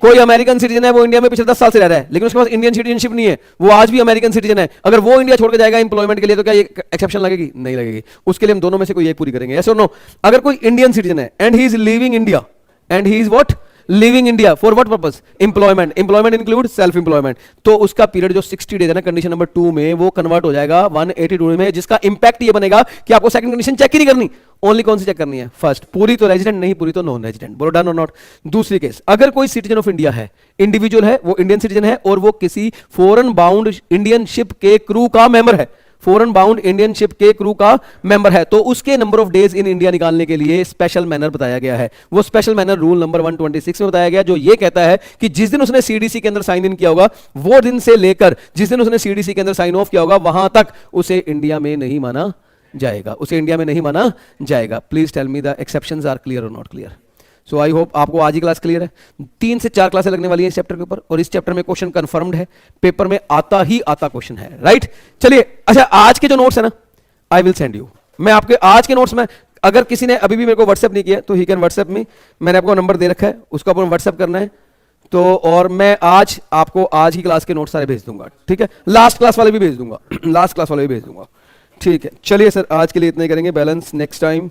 Speaker 1: कोई अमेरिकन सिटीजन है, वो इंडिया में पिछले 10 साल से रह रहा है, लेकिन उसके पास इंडियन सिटीजनशिप नहीं है, वो आज भी अमेरिकन सिटीजन है, अगर वो इंडिया छोड़ के जाएगा इंप्लॉयमेंट के लिए तो क्या ये एक्सेप्शन लगेगी, नहीं लगेगी। उसके लिए हम दोनों में से कोई एक पूरी करेंगे, यस और नो। अगर कोई इंडियन सिटीजन है and he is living India, and he is what, living India for what purpose? Employment. Employment include self employment. तो उसका पीरियड जो 60 डेज है ना कंडीशन नंबर 2 में, वो कन्वर्ट हो जाएगा 182 में, जिसका इंपैक्ट ये बनेगा कि आपको सेकंड कंडीशन चेक ही नहीं करनी, ओनली कौन सी चेक करनी है? फर्स्ट। पूरी तो रेजिडेंट, नहीं पूरी तो नॉन रेजिडेंट। बोलो डन और नॉट? दूसरी केस, अगर कोई सिटीजन ऑफ इंडिया है, इंडिविजुअल है, वो इंडियन सिटीजन है और वो किसी फॉरेन बाउंड इंडियन शिप के क्रू का मेंबर है, फॉरेन बाउंड इंडियन शिप के क्रू का मेंबर है, तो उसके number of days in India निकालने के लिए स्पेशल मैनर बताया गया है। वो स्पेशल मैनर रूल नंबर 126 में बताया गया, जो ये कहता है कि जिस दिन उसने सीडीसी के अंदर साइन इन किया होगा, वो दिन से लेकर जिस दिन उसने सीडीसी के अंदर साइन ऑफ किया होगा, वहां तक उसे इंडिया में नहीं माना जाएगा, उसे इंडिया में नहीं माना जाएगा। Please tell me the exceptions are clear और not clear. So I hope आपको आज ही क्लास क्लियर है। 3 से 4 क्लासें लगने वाली है इस चैप्टर के ऊपर, और इस चैप्टर में क्वेश्चन कंफर्म्ड है, पेपर में आता ही आता क्वेश्चन है, राइट? चलिए, अच्छा, आज के जो नोट्स है ना, आई विल सेंड यू। मैं आपके आज के नोट्स में, अगर किसी ने अभी भी मेरे को व्हाट्सएप नहीं किया तो ही कैन व्हाट्सएप में, मैंने आपको नंबर दे रखा है, उसको आपको व्हाट्सएप करना है तो, और मैं आज आपको आज की क्लास के नोट्स सारे भेज दूंगा, ठीक है? लास्ट क्लास वाले भी भेज दूंगा, लास्ट क्लास वाले भी भेज दूंगा, ठीक है? चलिए सर, आज के लिए इतना ही करेंगे, बैलेंस नेक्स्ट टाइम